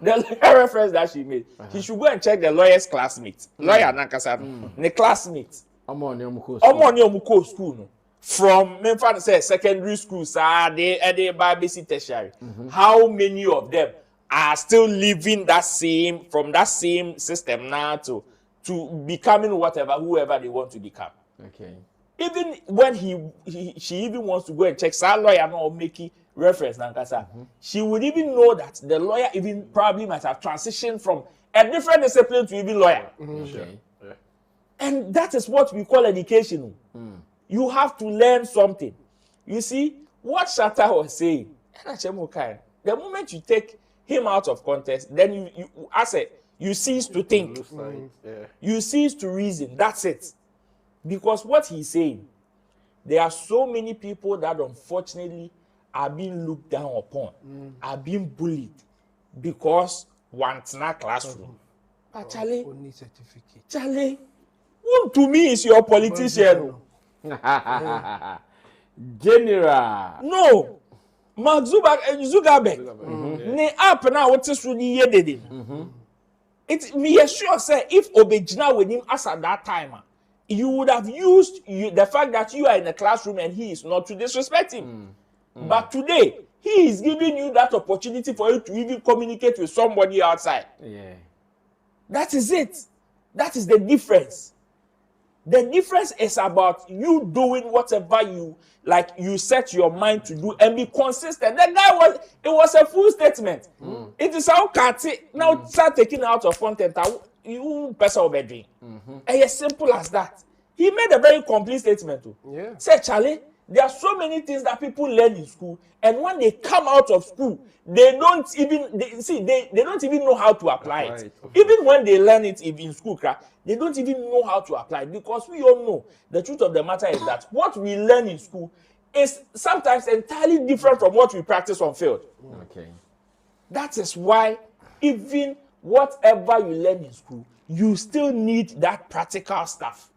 The lawyer reference that she made. She should go and check the lawyer's classmates. Lawyer Nankasa, the classmates. Omo school. No. From secondary school, they basic tertiary. How many of them are still living from that same system now to becoming whoever they want to become? Okay. Even when she even wants to go and check some lawyer now making reference Nankasa, she would even know that the lawyer even probably might have transitioned from a different discipline to even lawyer. Okay. Yeah. And that is what we call education. You have to learn something. You see, what Shatta was saying, the moment you take him out of context, then you cease to think. You cease to reason. That's it. Because what he's saying, there are so many people that unfortunately are being looked down upon, are being bullied because one's not classroom. But Charlie, who to me is your politician? General. No. Mark Zuckerberg. Ne app now what is really yedede. It me assure say if Obejina with him as at that time, you would have used the fact that you are in a classroom and he is not to disrespect him. But today, he is giving you that opportunity for you to even communicate with somebody outside. Yeah. That is it. That is the difference. The difference is about you doing whatever you set your mind to do and be consistent. That guy it was a full statement. It is how Kati now start taking out of content. You person will be doing. And it's simple as that. He made a very complete statement too. Yeah. Say, Charlie, there are so many things that people learn in school, and when they come out of school, they don't even know how to apply it. Even when they learn it in school, they don't even know how to apply it, because we all know the truth of the matter is that what we learn in school is sometimes entirely different from what we practice on field. Okay. That is why even whatever you learn in school, you still need that practical stuff.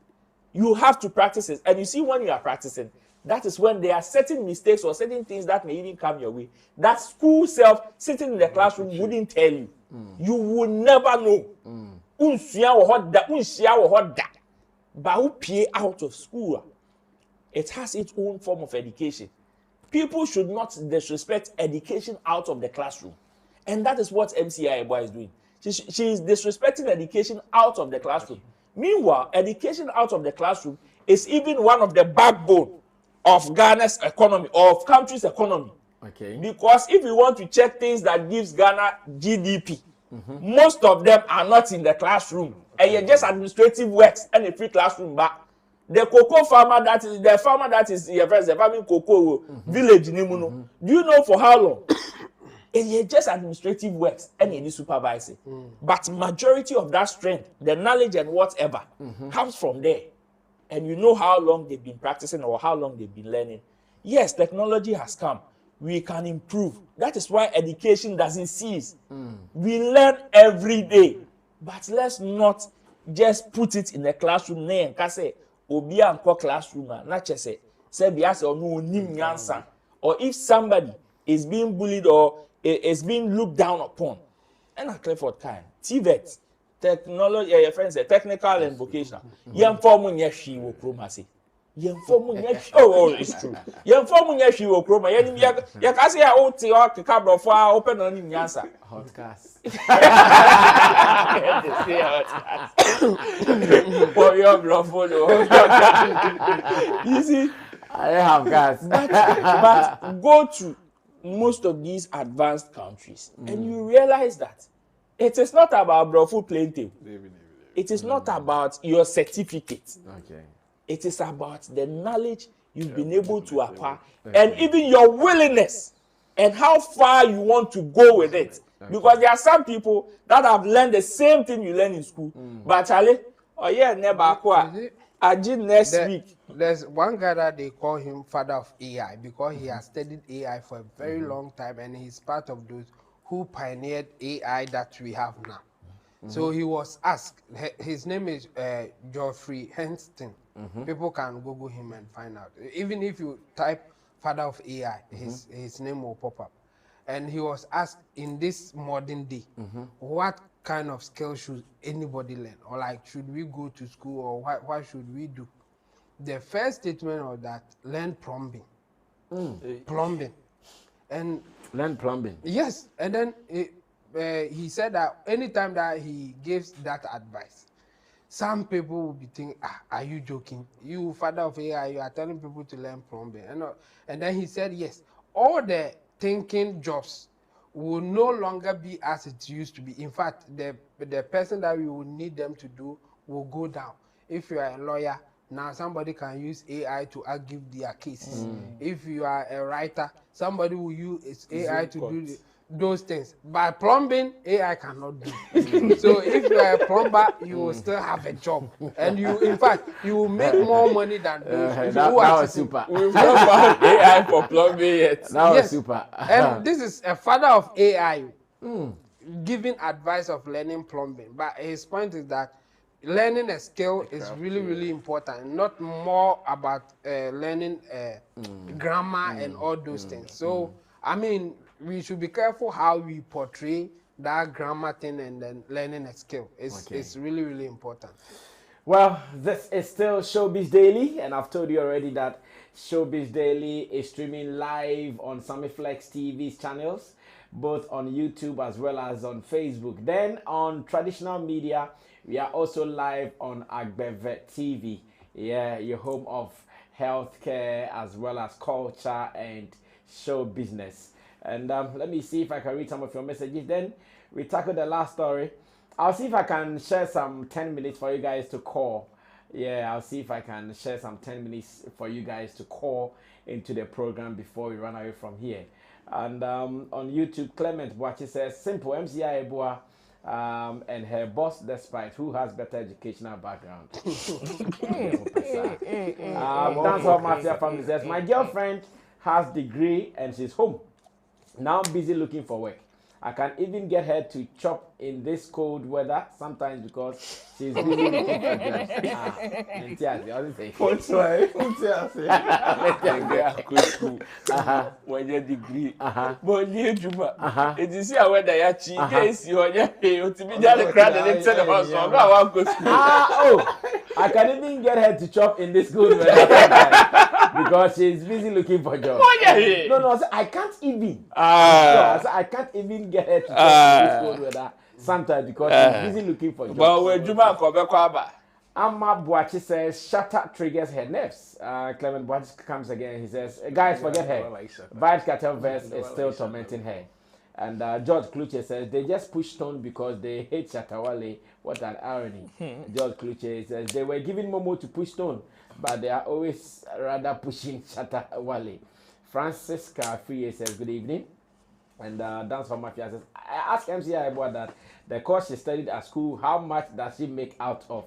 You have to practice it. And you see, when you are practicing, that is when there are certain mistakes or certain things that may even come your way that school self sitting in the classroom wouldn't tell you. You would never know. But who pay out of school? It has its own form of education. People should not disrespect education out of the classroom. And that is what MCI Yeboah is doing. She is disrespecting education out of the classroom. Meanwhile, education out of the classroom is even one of the backbone of Ghana's economy, of country's economy. Okay. Because if you want to check things that gives Ghana GDP, most of them are not in the classroom. And you're just administrative works and a free classroom back. The cocoa farmer that is the farmer that is your friends, the farming cocoa village in Imuno. Do you know for how long? It's just administrative works and any supervising. But majority of that strength, the knowledge and whatever, comes from there. And you know how long they've been practicing or how long they've been learning. Yes, technology has come. We can improve. That is why education doesn't cease. We learn every day. But let's not just put it in the classroom name. Obi anko classroom na chese say biase or no nim nyansa, or if somebody is being bullied or is being looked down upon. And I clear for time. TVET, technology, your friends say technical and vocational. Yem form nyeshi wo kromasi. Yem form nyeshi. Oh, it's true. Yem form nyeshi wo kroma. Ya kasi ya oti o kikabro for open on nim nyansa. Podcast. For your brother. You see, I have gas. but go to most of these advanced countries and you realize that it is not about brofu playing table. It is not about your certificate. Okay. It is about the knowledge you've been able to acquire and even your willingness and how far you want to go with it. Okay. Because there are some people that have learned the same thing you learn in school, but Charlie, oh yeah, never next week. There's one guy that they call him father of AI because he has studied AI for a very long time and he's part of those who pioneered AI that we have now. So he was asked, his name is Geoffrey Henston. People can Google him and find out. Even if you type father of AI, his name will pop up. And he was asked in this modern day, what kind of skills should anybody learn? Or like, should we go to school or what should we do? The first statement was that learn plumbing. Plumbing. And learn plumbing. Yes. And then he said that anytime that he gives that advice, some people will be thinking, are you joking? You, father of AI, you are telling people to learn plumbing. And then he said, yes, all the thinking jobs will no longer be as it used to be. In fact, the person that we will need them to do will go down. If you are a lawyer, now somebody can use AI to argue their cases. If you are a writer, somebody will use AI to do those things. But plumbing, AI cannot do. So if you are a plumber, you will still have a job. And you, in fact, you will make more money than those that was super. We've not found AI for plumbing yet. That was super. And this is a father of AI giving advice of learning plumbing. But his point is that learning a skill is really, really important. Not more about learning grammar and all those things. So, I mean, we should be careful how we portray that grammar thing and then learning a skill. It's really, really important. Well, this is still Showbiz Daily, and I've told you already that Showbiz Daily is streaming live on Sammy Flex TV's channels, both on YouTube as well as on Facebook. Then on traditional media, we are also live on Akwaaba TV, your home of healthcare as well as culture and show business. And let me see if I can read some of your messages. Then we tackle the last story. I'll see if I can share some 10 minutes for you guys to call. Yeah, I'll see if I can share some 10 minutes for you guys to call into the program before we run away from here. And on YouTube, Clement Boachi says, simple, MCI Yeboah and her boss, despite who has better educational background. That's what Marcia family says. My girlfriend has degree and she's home. Now busy looking for work. I can even get her to chop in this cold weather sometimes because she's busy looking for jobs. When you degree, but you Juma, it is here whether you cheat, case you are to be just crowd and then tell us, no, I want to go school. I can even get her to chop in this cold weather sometimes because she's busy looking for jobs. No, I can't even. I can't even get her to chop in this cold weather sometimes because she's busy looking for jobs. But when Juma come back, Amma Boachi says, Shatta triggers her nerves. Clement Boachi comes again. He says, guys, forget her. Vibes Cartel verse is still tormenting her. And George Kluche says, they just push Stone because they hate Shatta Wale. What an irony. George Kluche says, they were giving Momo to push Stone, but they are always rather pushing Shatta Wale. Francisca Free says, good evening. And Dance for Mafia says, I asked MC Yeboah that the course she studied at school, how much does she make out of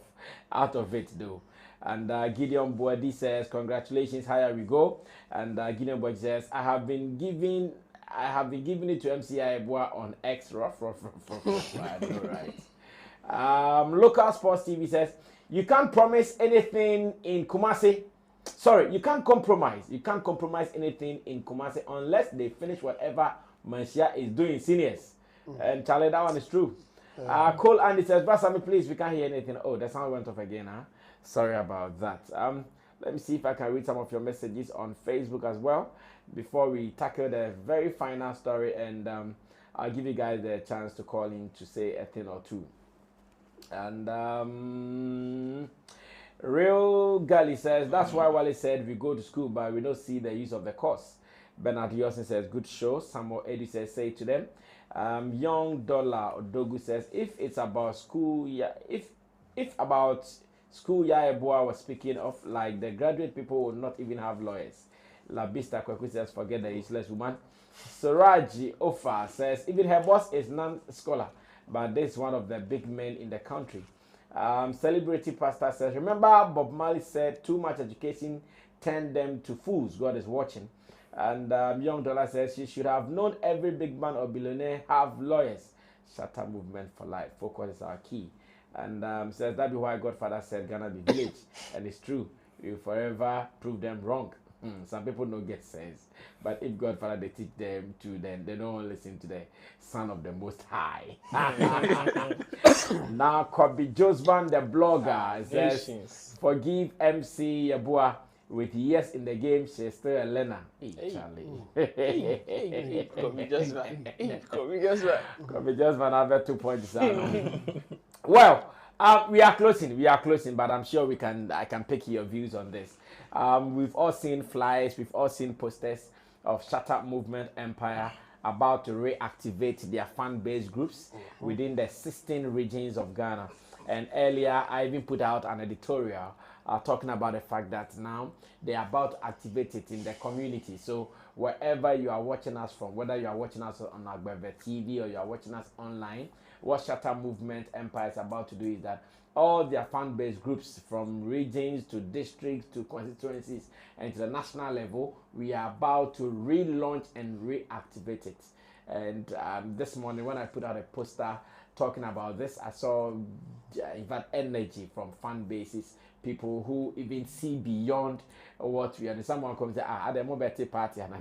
it though? And Gideon Boadi says, congratulations, higher we go. And Gideon Boadi says, I have been giving it to MC Yeboah on X rough. Right. Local Sports TV says, you can't promise anything in Kumasi. Sorry, you can't compromise. You can't compromise anything in Kumasi unless they finish whatever Mansia is doing seniors. And Charlie, that one is true. Cole Andy says, Sammy, please, we can't hear anything. Oh, the sound went off again, huh? Sorry about that. Let me see if I can read some of your messages on Facebook as well before we tackle the very final story, and I'll give you guys the chance to call in to say a thing or two. And Real Gally says, that's why Wale said we go to school, but we don't see the use of the course. Bernard Yosin says, good show. Samuel Eddie says, say to them. Young Dollar Odogu says, if it's about school, if about school Yeboah was speaking of, like the graduate people would not even have lawyers. La Bista Kweku says, forget the useless woman. Suraji Ofa says, even her boss is non-scholar, but this is one of the big men in the country. Celebrity Pastor says, remember Bob Marley said, too much education turned them to fools. God is watching. And Young Dollar says, she should have known every big man or billionaire have lawyers. Shatta Movement for life. Focus is our key. And says, that be why Godfather said Ghana be village. And it's true. You forever prove them wrong. Some people don't get sense. But if Godfather they teach them to, then they don't listen to the Son of the Most High. Now, Kobe Josvan, the blogger, says, forgive MC Yeboah. With years in the game, she's still a learner. Charlie. Kobe just one other 2 points. Well, we are closing, but I'm sure I can pick your views on this. We've all seen flyers, we've all seen posters of Shatta Movement Empire about to reactivate their fan base groups within the 16 regions of Ghana. And earlier, I even put out an editorial talking about the fact that now they are about to activate it in the community. So wherever you are watching us from, whether you are watching us on Akwaaba TV or you are watching us online, what Shatta Movement Empire is about to do is that all their fan-based groups, from regions to districts to constituencies and to the national level, we are about to relaunch and reactivate it. And this morning when I put out a poster talking about this, I saw in fact energy from fan bases, people who even see beyond what we are. Someone comes and say, the mobile party and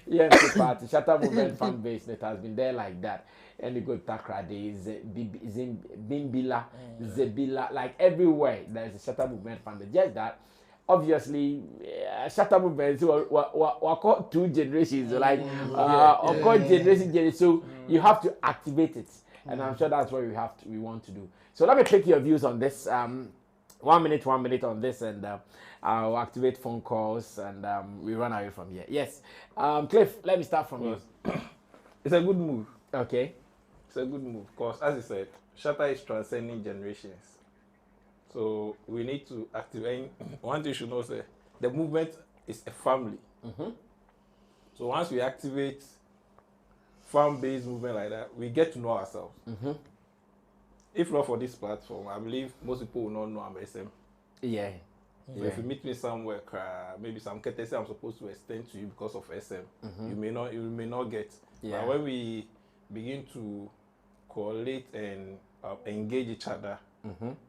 yes, party Shatta Movement fan base that has been there like that. And you go to Takrade, Bimbila, Zebila, like everywhere there's a Shatta Movement fan base. Just that obviously Shatta Movement were called 2 generations, like called generation, so you have to activate it. And I'm sure that's what we want to do. So let me take your views on this. 1 minute on this, and I'll activate phone calls, and we run away from here. Yes, Cliff, let me start from you. It's a good move. Okay. It's a good move because, as you said, Shatta is transcending generations. So we need to activate. One thing you should know is that the movement is a family. So once we activate farm-based movement like that, we get to know ourselves. If not for this platform, I believe most people will not know MSM. Yeah. So if you meet me somewhere, maybe some courtesy I'm supposed to extend to you because of SM, you may not get. But when we begin to correlate and engage each other,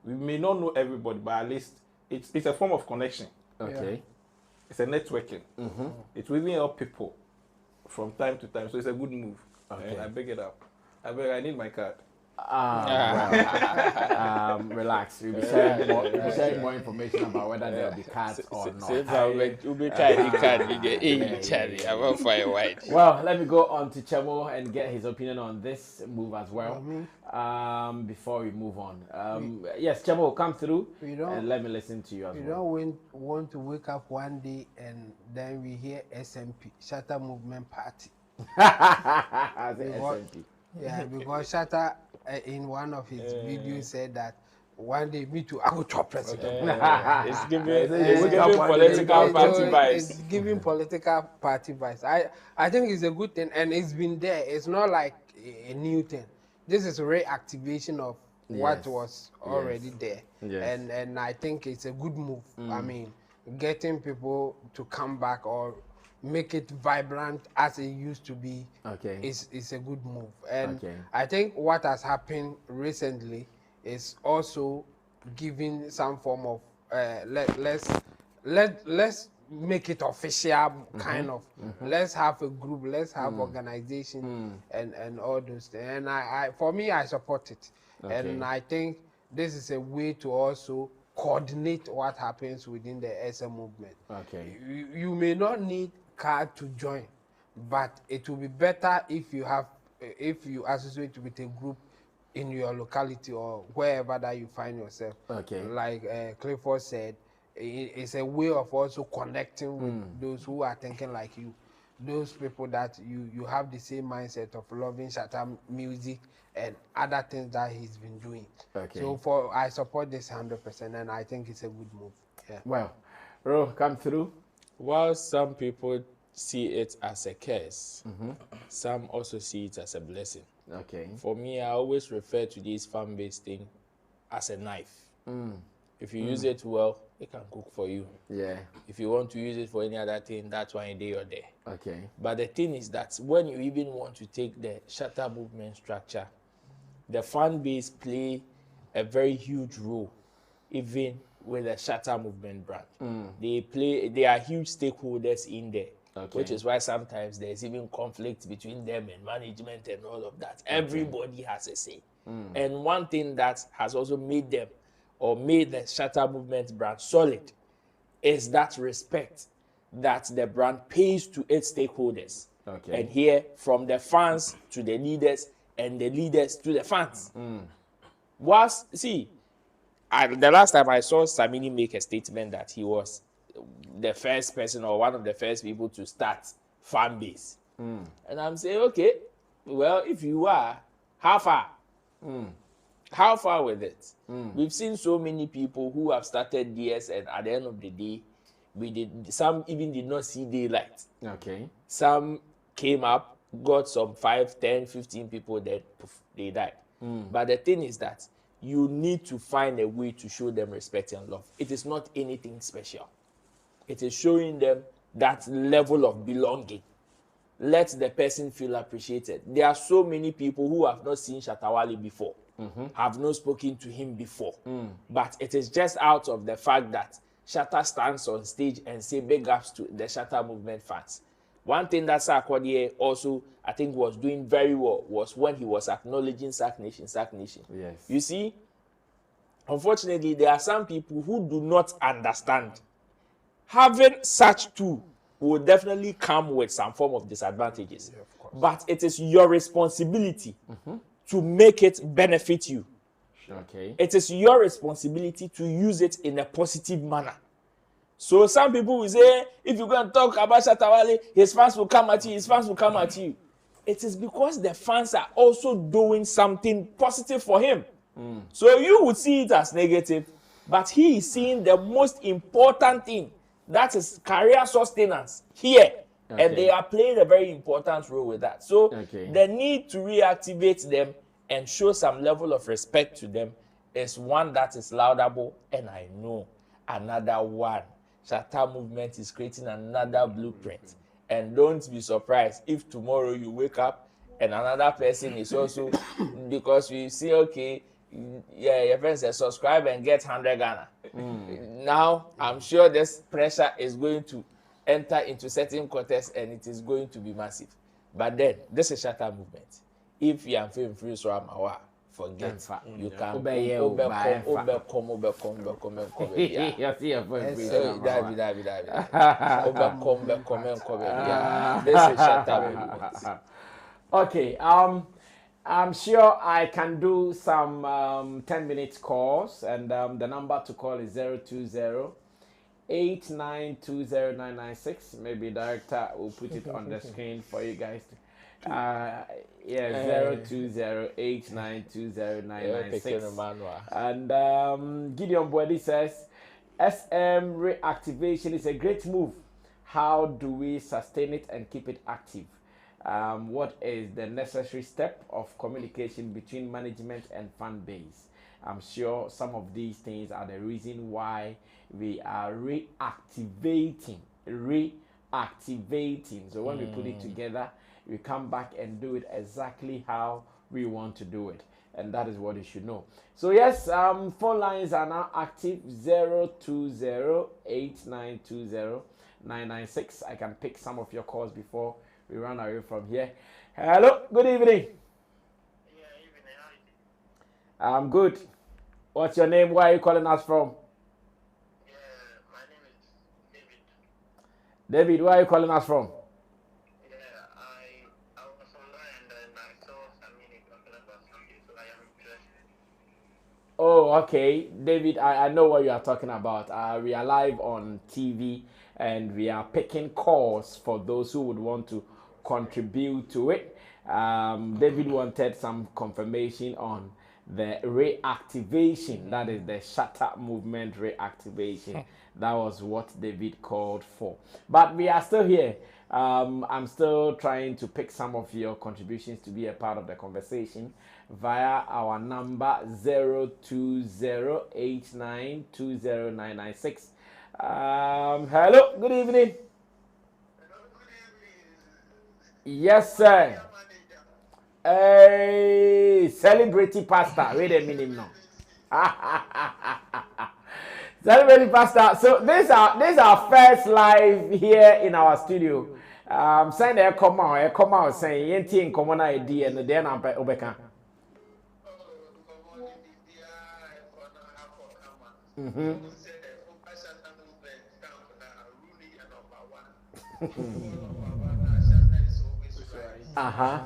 we may not know everybody, but at least it's a form of connection. Okay. It's a networking. It will even help people from time to time. So it's a good move. Okay. I beg it up. I need my card. Relax. We'll be sharing more information about whether there will be cards or not. Well, let me go on to Chemo and get his opinion on this move as well. Before we move on. Yes, Chemo, come through and let me listen to you as well. We don't want to wake up one day and then we hear SMP, Shatta Movement Party. SMP. Yeah, because Shatta in one of his videos said that one day me too, I will chop president. It's giving political party vibes. It's giving political party vibes. I think it's a good thing, and it's been there. It's not like a new thing. This is a reactivation of what was already there. Yes. And I think it's a good move. I mean, getting people to come back or make it vibrant as it used to be is a good move. And I think what has happened recently is also giving some form of let's make it official kind of. Let's have a group, let's have organization and all those things. And for me, I support it. And I think this is a way to also coordinate what happens within the SM movement. You may not need card to join, but it will be better if you associate with a group in your locality or wherever that you find yourself. Like Clifford said, it's a way of also connecting with those who are thinking like you, those people that you have the same mindset of loving Shatta music and other things that he's been doing. So I support this 100%, and I think it's a good move. Well, Ro, come through. While some people see it as a curse, some also see it as a blessing. For me, I always refer to this fan-based thing as a knife. If you use it well, it can cook for you. If you want to use it for any other thing, that's why you're there. But the thing is that when you even want to take the Shatta movement structure, the fan base play a very huge role, even with the Shatta movement brand. They are huge stakeholders in there, which is why sometimes there's even conflict between them and management and all of that. Everybody has a say. And one thing that has also made them or made the Shatta movement brand solid is that respect that the brand pays to its stakeholders. And here, from the fans to the leaders and the leaders to the fans. The last time I saw Sammy make a statement that he was the first person or one of the first people to start fan base. And I'm saying, okay, well, if you are, how far? How far with it? We've seen so many people who have started DS, and at the end of the day, some even did not see daylight. Some came up, got some 5, 10, 15 people that they died. But the thing is that you need to find a way to show them respect and love. It is not anything special. It is showing them that level of belonging. Let the person feel appreciated. There are so many people who have not seen Shatta Wale before, have not spoken to him before. But it is just out of the fact that Shatta stands on stage and say big ups to the Shatta movement fans. One thing that Akwaaba also, I think, was doing very well was when he was acknowledging Sac Nation. You see, unfortunately, there are some people who do not understand. Having such tool will definitely come with some form of disadvantages. But it is your responsibility to make it benefit you. It is your responsibility to use it in a positive manner. So some people will say, if you're going to talk about Shatta Wale, his fans will come at you, his fans will come at you. It is because the fans are also doing something positive for him. So you would see it as negative, but he is seeing the most important thing, that is career sustenance here. And they are playing a very important role with that. So the need to reactivate them and show some level of respect to them is one that is laudable, and I know another one. Shatta Movement is creating another blueprint. And don't be surprised if tomorrow you wake up and another person is also, because we see, okay, yeah, your friend says subscribe and get 100 Ghana. Now, I'm sure this pressure is going to enter into certain contests and it is going to be massive. But then, this is Shatta Movement. If you are feeling free, so I'm aware. Forget you can overcome. Yeah. This is Shatta Movement. Okay, I'm sure I can do some 10 minutes calls, and the number to call is 020-8920-996. Maybe director will put it on the screen for you guys to, 020-8920-996. And Gideon Body says SM reactivation is a great move. How do we sustain it and keep it active? What is the necessary step of communication between management and fan base? I'm sure some of these things are the reason why we are reactivating. So when we put it together, we come back and do it exactly how we want to do it. And that is what you should know. So yes, phone lines are now active. 020-8920-996. I can pick some of your calls before we run away from here. Hello, good evening. Yeah, evening. I'm good. What's your name? Where are you calling us from? Yeah, my name is David. David, where are you calling us from? Yeah, I was online and I saw Sammy talking about something, so I am interested. Oh, okay. David, I know what you are talking about. We are live on TV and we are picking calls for those who would want to contribute to it. David wanted some confirmation on the reactivation, that is the Shatta Movement reactivation. That was what David called for. But we are still here. I'm still trying to pick some of your contributions to be a part of the conversation via our number 020-8920-996. Hello, good evening. Yes, sir. Hey, celebrity pastor. Wait a minute now. Celebrity pastor. So this is our first live here in our studio. Saying there come out saying yenti in common idea and then I'm obeka. Uh-huh.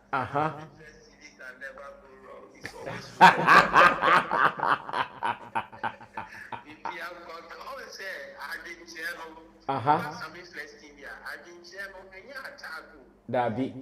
Uh-huh. Dabi.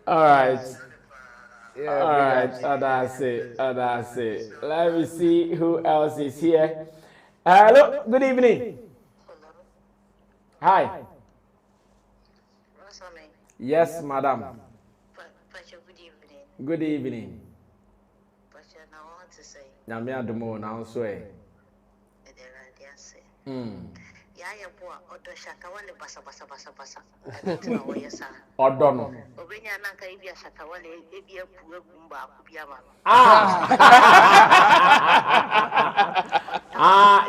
All right. Yeah, all right. That's it. That's it. Let me see who else is here. Hello. Good evening. Hi. Yes, madam. Good evening. Good evening. Pastor, I want to say, Nyame adomo na nso e. Yeboah, Odo Shatta Wale basa. Odo no. Obenya na nka ibi Shatta Wale ebi epu egumba akubiama.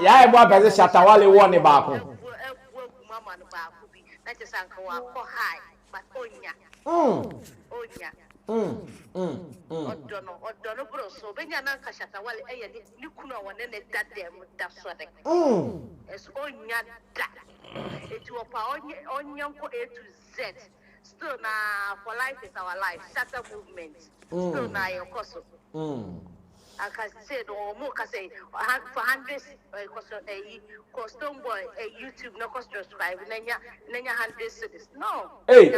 Yeboah beze Shatta Wale won ba ko. Epu egumama no ba akubi. That is anka wa ko high, but onya. Onya. Odono bro so benya na ka Shatta Wale ni kunu a wone ne dadem da so de. Es onya da. It will power onyanko A to Z. Still na for life is our life. Shatta Movement. Still na your koso. I can say no more can say for hundreds custom boy YouTube no cost subscribe nanya hundred cities. No. Hey,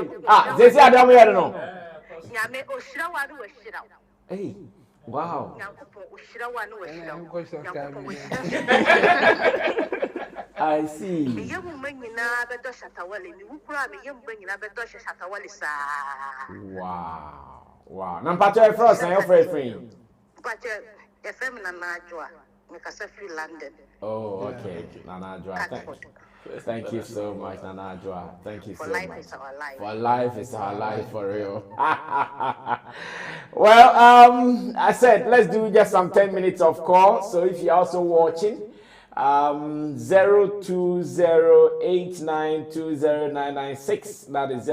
they say I don't know. Nyame oshira wadu oshira. Hey, wow. Nyankopo oshira wanu oshira. I see. Me yemu manyina beto Shatta Wale ni wukura me yemu manyina beto Shatta Wale sa. Wow. Nampacho frost na your friend. But FM Nana Joa, make us free London. Oh, okay. Nana Joa. Thank you so much, Nana Joa. Thank you so much. For life is our life. For life is our life, for real. Well, I said let's do just some 10 minutes of call. So if you're also watching, 02089209996. That is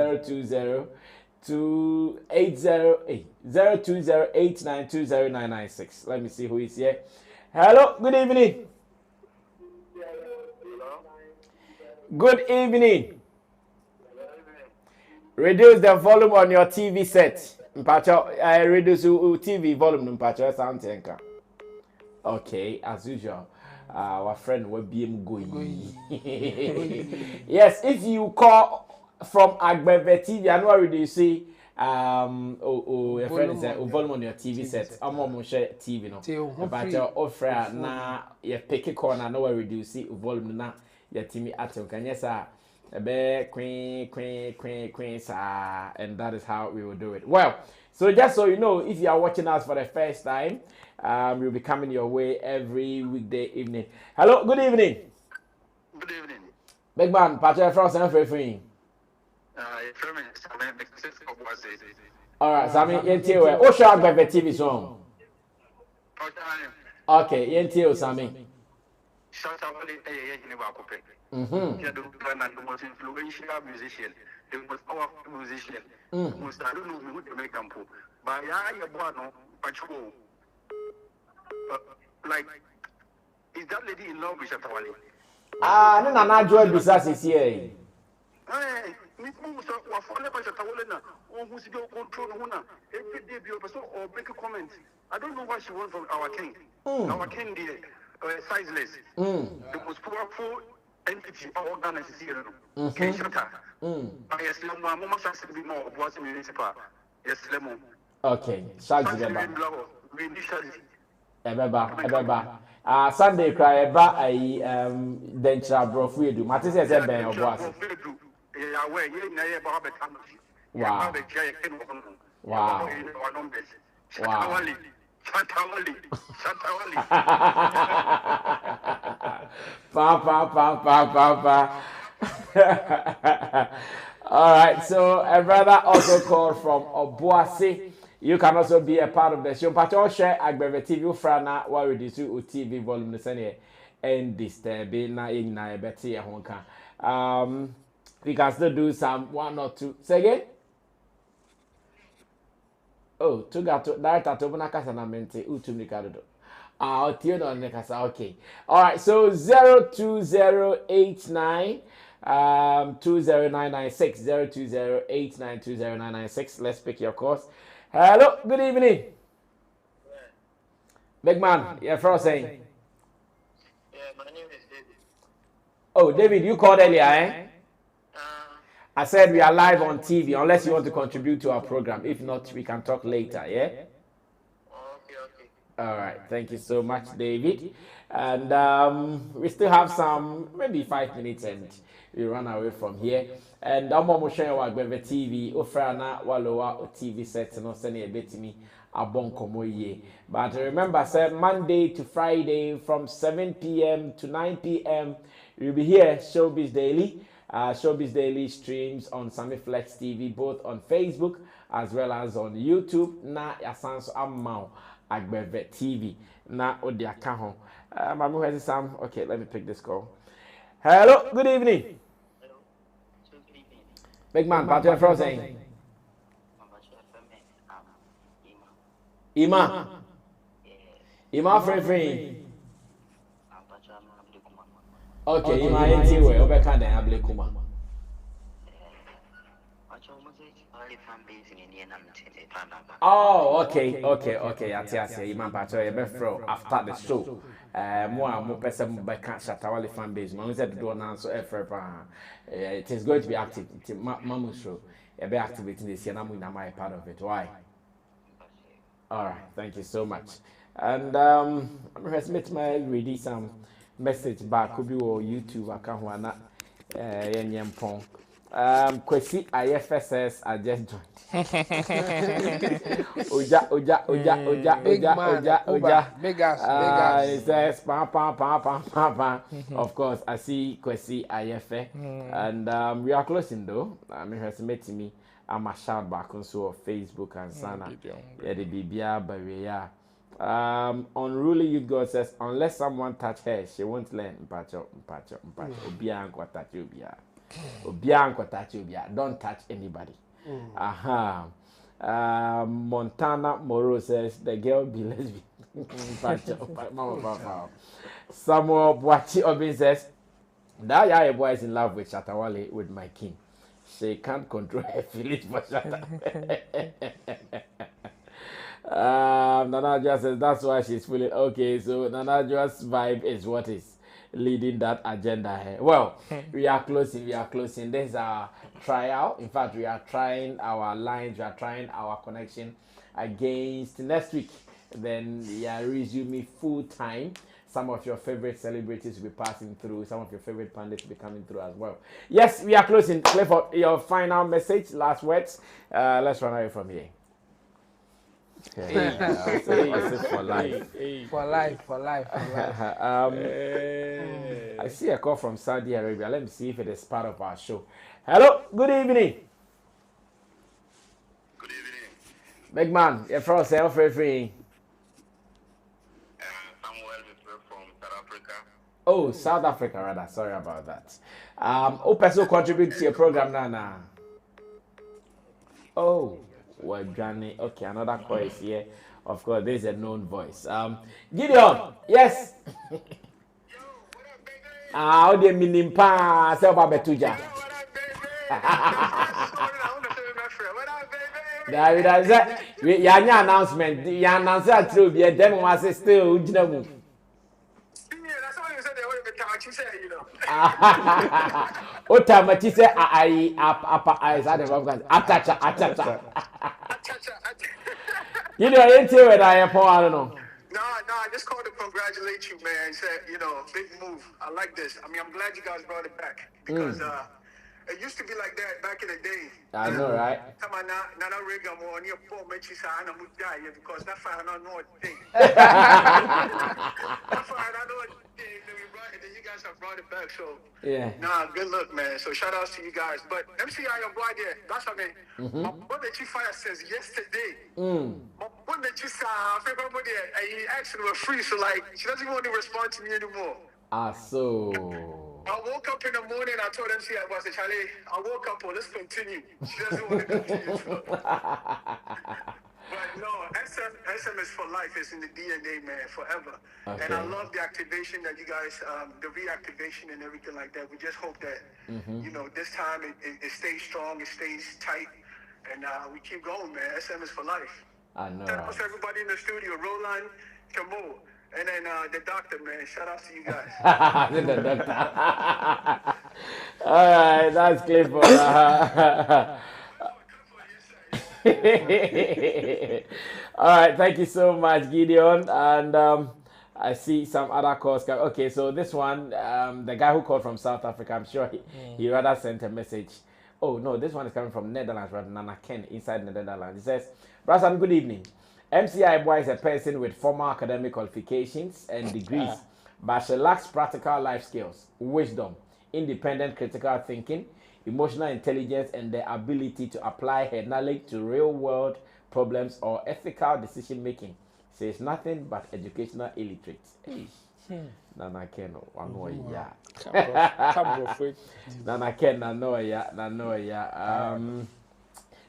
02089209996. Let me see who is here. Hello, good evening. Good evening. Reduce the volume on your TV set. Reduce TV volume. Okay, as usual. Our friend will be going. Yes, if you call from Akwaaba TV, I know already you see your friend is volume on your TV set. I'm on share TV no. But your offer na you pick a corner no already you see volume na your TV at can yes be queen sir, and that is how we will do it. Well, so just so you know, if you are watching us for the first time, we'll be coming your way every weekday evening. Hello, good evening. Good evening. Big man, Patrick Frost and free. Alright, Sammy, Yentio. Oh, shout by the TV song. Okay, Yentio, Sammy. Shatta Wale the most influential musician, the most powerful musician, most I don't know who to make them put. But Yeboah no patrol. Like, is that lady in love with Shatta Wale? No, Nana Joy Bisas is here. Hey, me so wa follow by Shatta Wale na. Who see the control una. Every day be person or make a comment. I don't know what she wants from our king. Our king the sizeless. The most powerful entity or organization. King Shatta. Yes, Lumba, Mama Shaxi be more was municipal. Yes, Lemon. Okay, Shaxi Ebeba. Sunday cry eba ai dencha brofu edu. Mate se ben oboas. Wow. Wow. Shatta Wale. Pa. All right, so a brother also called from Obuasi. You can also be a part of the show. But I'll share Akwaaba TV Frana while we do TV volume the same and disturbing na in na better honka. We can still do some 1 or 2. Say again. Oh, to director to bona kasa na mente utumi kadodo. Tio no ne kasa. Okay. All right. So 02089 20996 02089209996. Let's pick your course. Hello, good evening. Big man, you're from saying. Yeah, my name is David. Oh, David, you called earlier, eh? I said we are live on TV, unless you want to contribute to our program. If not, we can talk later, yeah? Okay. All right, thank you so much, David. And we still have some, maybe 5 minutes, and we run away from here. And I'm going to show you Akwaaba TV. Ofrana walowa TV set no send a bit to me abon komo ye. But remember, sir, Monday to Friday from 7 p.m. to 9 p.m. we'll be here, Showbiz Daily. Showbiz Daily streams on Sammy Flex TV, both on Facebook as well as on YouTube. Na yasanso amao Akwaaba TV. Na odi akaho. Mamu has Sam. Okay, let me pick this call. Hello, good evening. Big man, Patrick Frost saying. Ima. Ima free. Okay, Ima ain't we obeka den able kuma. Oh, okay. Yes. Ima pacho you be fro after the show. Mo person be can Shatta Wale fan base. Man said do na so it is going to be active. Mamu show. You be activating this year na mu na my part of it. Why? All right, thank you so much. And I'm resmit my ready some message back could be on YouTube account wana yenyempon. Kwesi IFSS I just joined. Oja. Big ass. It says pam. Of course, I see Kwesi IFSS. And we are closing though. Resmit me. I'm a shout back on so Facebook and Sana. Yeah, the BBR barrier. Unruly Youth God says, unless someone touch her, she won't learn. Mpacho. Obianko touch Obia. Don't touch anybody. Montana Moro says, the girl be lesbian. Mpacho. Samuel Boachi Obin says, that Yeboah is in love with Shatta Wale with my king. She can't control her feelings for Shatta. Nana says that's why she's feeling okay. So Nana vibe is what is leading that agenda here. Well, we are closing. This is our trial. In fact, we are trying our lines, we are trying our connection against next week. Then we are resuming full time. Some of your favorite celebrities will be passing through. Some of your favorite pundits will be coming through as well. Yes, we are closing. Clifford, your final message, last words. Let's run away from here. For life. I see a call from Saudi Arabia. Let me see if it is part of our show. Hello, good evening. Good evening. Big man, you're from free. Oh, South Africa, rather. Sorry about that. Who person contribute to your program now? Oh, well, Johnny. Okay, another call is here. Of course, there's a known voice. Gideon, yes. How do you mean pa? Say about Betuja. That's it. Your announcement. Your announcement true. Your demo was still. Otamati say I is at the wrong attacha. You know, ain't here with I don't know. No, I just called to congratulate you, man. Said, big move. I like this. I mean, I'm glad you guys brought it back because it used to be like that back in the day. I know, right? Come on now, Nana Reagan on your poor Mechi Sana would die because that fire I don't know what thing. That fire I know what thing that we brought it, and you guys have brought it back. So yeah. Nah, good luck, man. So shout outs to you guys. But MCI your boy there, that's what I mean. My brother Chief Fire says yesterday. My brother Chief Fire he actually was free, so like she doesn't want to respond to me anymore. So I woke up in the morning, I told him, I said, Charlie, I woke up, let's continue. She doesn't want to continue. So. But no, SM is for life. It's in the DNA, man, forever. Okay. And I love the activation that you guys, the reactivation and everything like that. We just hope that, this time it stays strong, it stays tight, and we keep going, man. SM is for life. I know. Shout out to everybody in the studio, Roland, Kamo. And then the doctor, man. Shout out to you guys. The doctor. All right, that's Clifford. All right, thank you so much, Gideon. And I see some other calls. Okay, so this one, the guy who called from South Africa, I'm sure he rather sent a message. Oh, no, this one is coming from Netherlands, rather Nana Ken, inside the Netherlands. He says, Brasan, good evening. MCI Yeboah is a person with formal academic qualifications and degrees, but she lacks practical life skills, wisdom, independent critical thinking, emotional intelligence, and the ability to apply her knowledge to real-world problems or ethical decision-making. She is nothing but educational illiterate. Nana Ken, Nana Ken,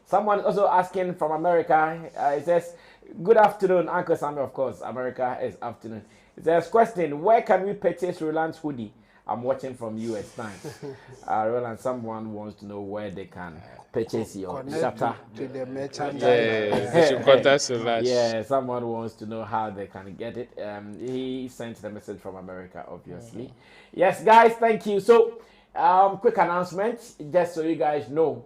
Someone also asking from America. It says, "Good afternoon, Uncle Sammy." Of course, America is afternoon. It says, "Question: Where can we purchase Roland's hoodie?" I'm watching from US time. Roland, someone wants to know where they can purchase your Shatta. To the merchandise. They should contact Solange. Yeah, someone wants to know how they can get it. He sent the message from America, obviously. Yes, guys, thank you. So, quick announcement, just so you guys know.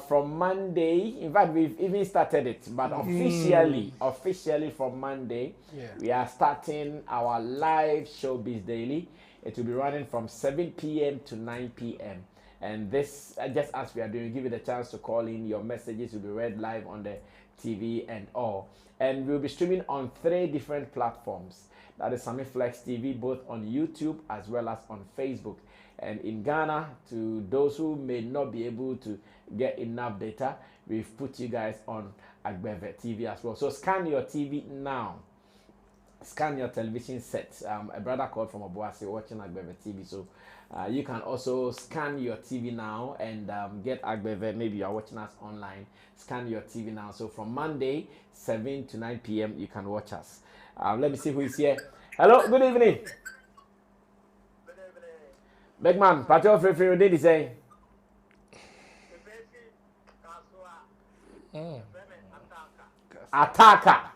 From Monday, in fact, we've even started it, but officially from Monday, we are starting our live Showbiz Daily. It will be running from 7 p.m. to 9 p.m. And this, just as we are doing, give you the chance to call in. Your messages will be read live on the TV and all. And we'll be streaming on 3 different platforms. That is Sammy Flex TV, both on YouTube as well as on Facebook. And in Ghana, to those who may not be able to get enough data, we've put you guys on Akwaaba TV as well. So scan your TV now. Scan your television set. A brother called from Yeboah watching Akwaaba TV. So you can also scan your TV now and get Akwaaba. Maybe you are watching us online. Scan your TV now. So from Monday, 7 to 9 p.m., you can watch us. Let me see who is here. Hello, good evening. Big man, Patrol Free, what did he say? Attacker.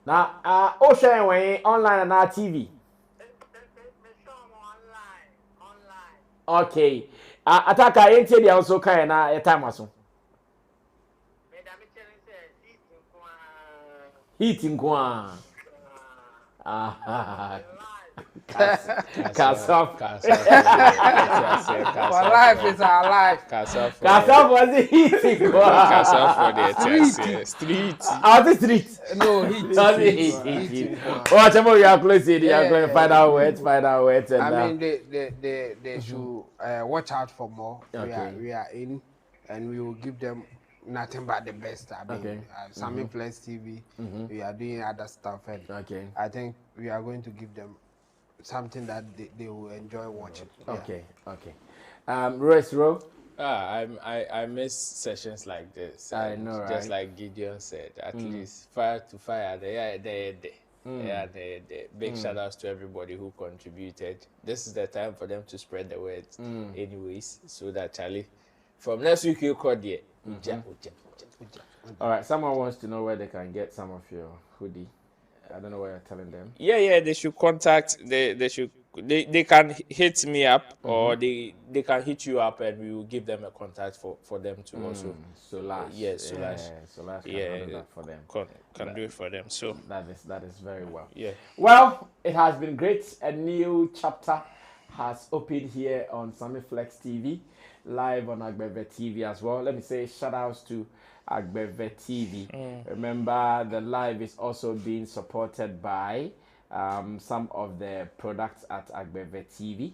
Now, Ocean way online and our TV. Okay. Attacker, ain't tell you also kind of a time or so. Heating one. Kasaf. For life is our life. Kasaf was the heating. Kasaf for the street. The street. No, heat. Whatever you are closing, you are going to find out where. I mean, they should watch out for more. Okay. We are in, and we will give them nothing but the best. I mean, Sammy Flex TV, we are doing other stuff, and I think we are going to give them something that they will enjoy watching. Okay. Royce Rowe. I miss sessions like this. I know, right? Just like Gideon said, at least fire to fire. They big shout outs to everybody who contributed. This is the time for them to spread the word, anyways, so that Charlie, from next week you call there. All right. Someone wants to know where they can get some of your hoodie. I don't know what you're telling them. Yeah. They should contact. They can hit me up, or they can hit you up, and we will give them a contact for them to also. Solange. Yes, Solange. Solange can do that for them. Can do it for them. So that is very well. Yeah. Well, it has been great. A new chapter has opened here on Sammy Flex TV, live on Akwaaba TV as well. Let me say shout outs to Akwaaba TV. Remember, the live is also being supported by some of the products at Akwaaba TV,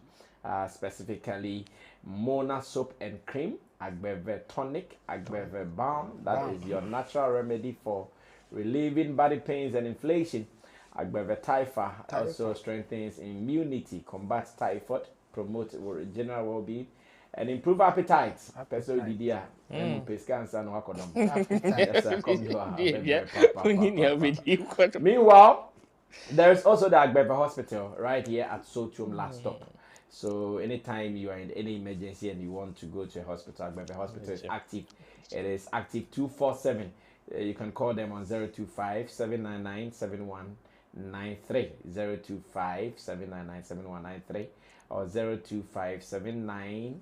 specifically Mona Soap and Cream, Akwaaba Tonic, Akwaaba Balm. That is your natural remedy for relieving body pains and inflation. Akwaaba Taifa also strengthens immunity, combats typhoid, promotes general well-being, and improve appetite. Meanwhile, there is also the Akwaaba Hospital right here at Sotium last stop. So anytime you are in any emergency and you want to go to a hospital, Akwaaba Hospital is active. It is active 24/7. You can call them on 025-799-7193, 025-799-7193, or 025-796-1580,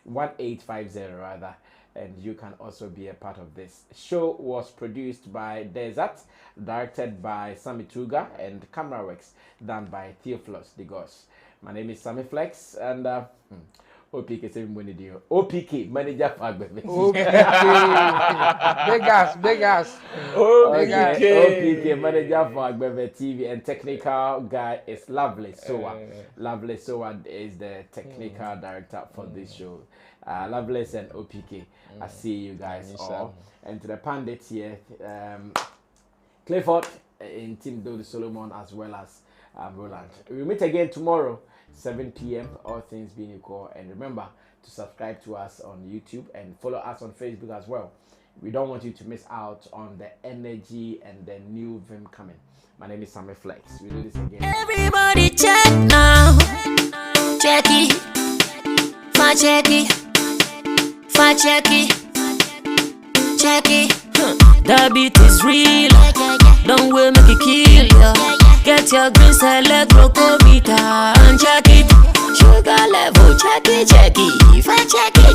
025-796-1850 rather. And you can also be a part of this. Show was produced by Desert, directed by Sammy Tuga, and camera works done by Theophilus Digos. My name is Sammy Flex, and OPK OPK manager for Akwaaba. Vegas. OPK manager for Akwaaba TV, and technical guy is Lovely Soa. Lovely Soa is the technical director for this show. Loveless and OPK. I see you guys all. And to the pundits here, Clifford in Team Dodi Solomon, as well as Roland. We'll meet again tomorrow, 7 p.m. all things being equal. And remember to subscribe to us on YouTube and follow us on Facebook as well. We don't want you to miss out on the energy and the new vim coming. My name is Sammy Flex. We do this again. Everybody check now. Check it. Fa check it. Fa check it. Check it. The beat is real. Don't wait, make it kill ya. Get your green electrocometer and check it. Sugar level, check it, check it. Fa check it.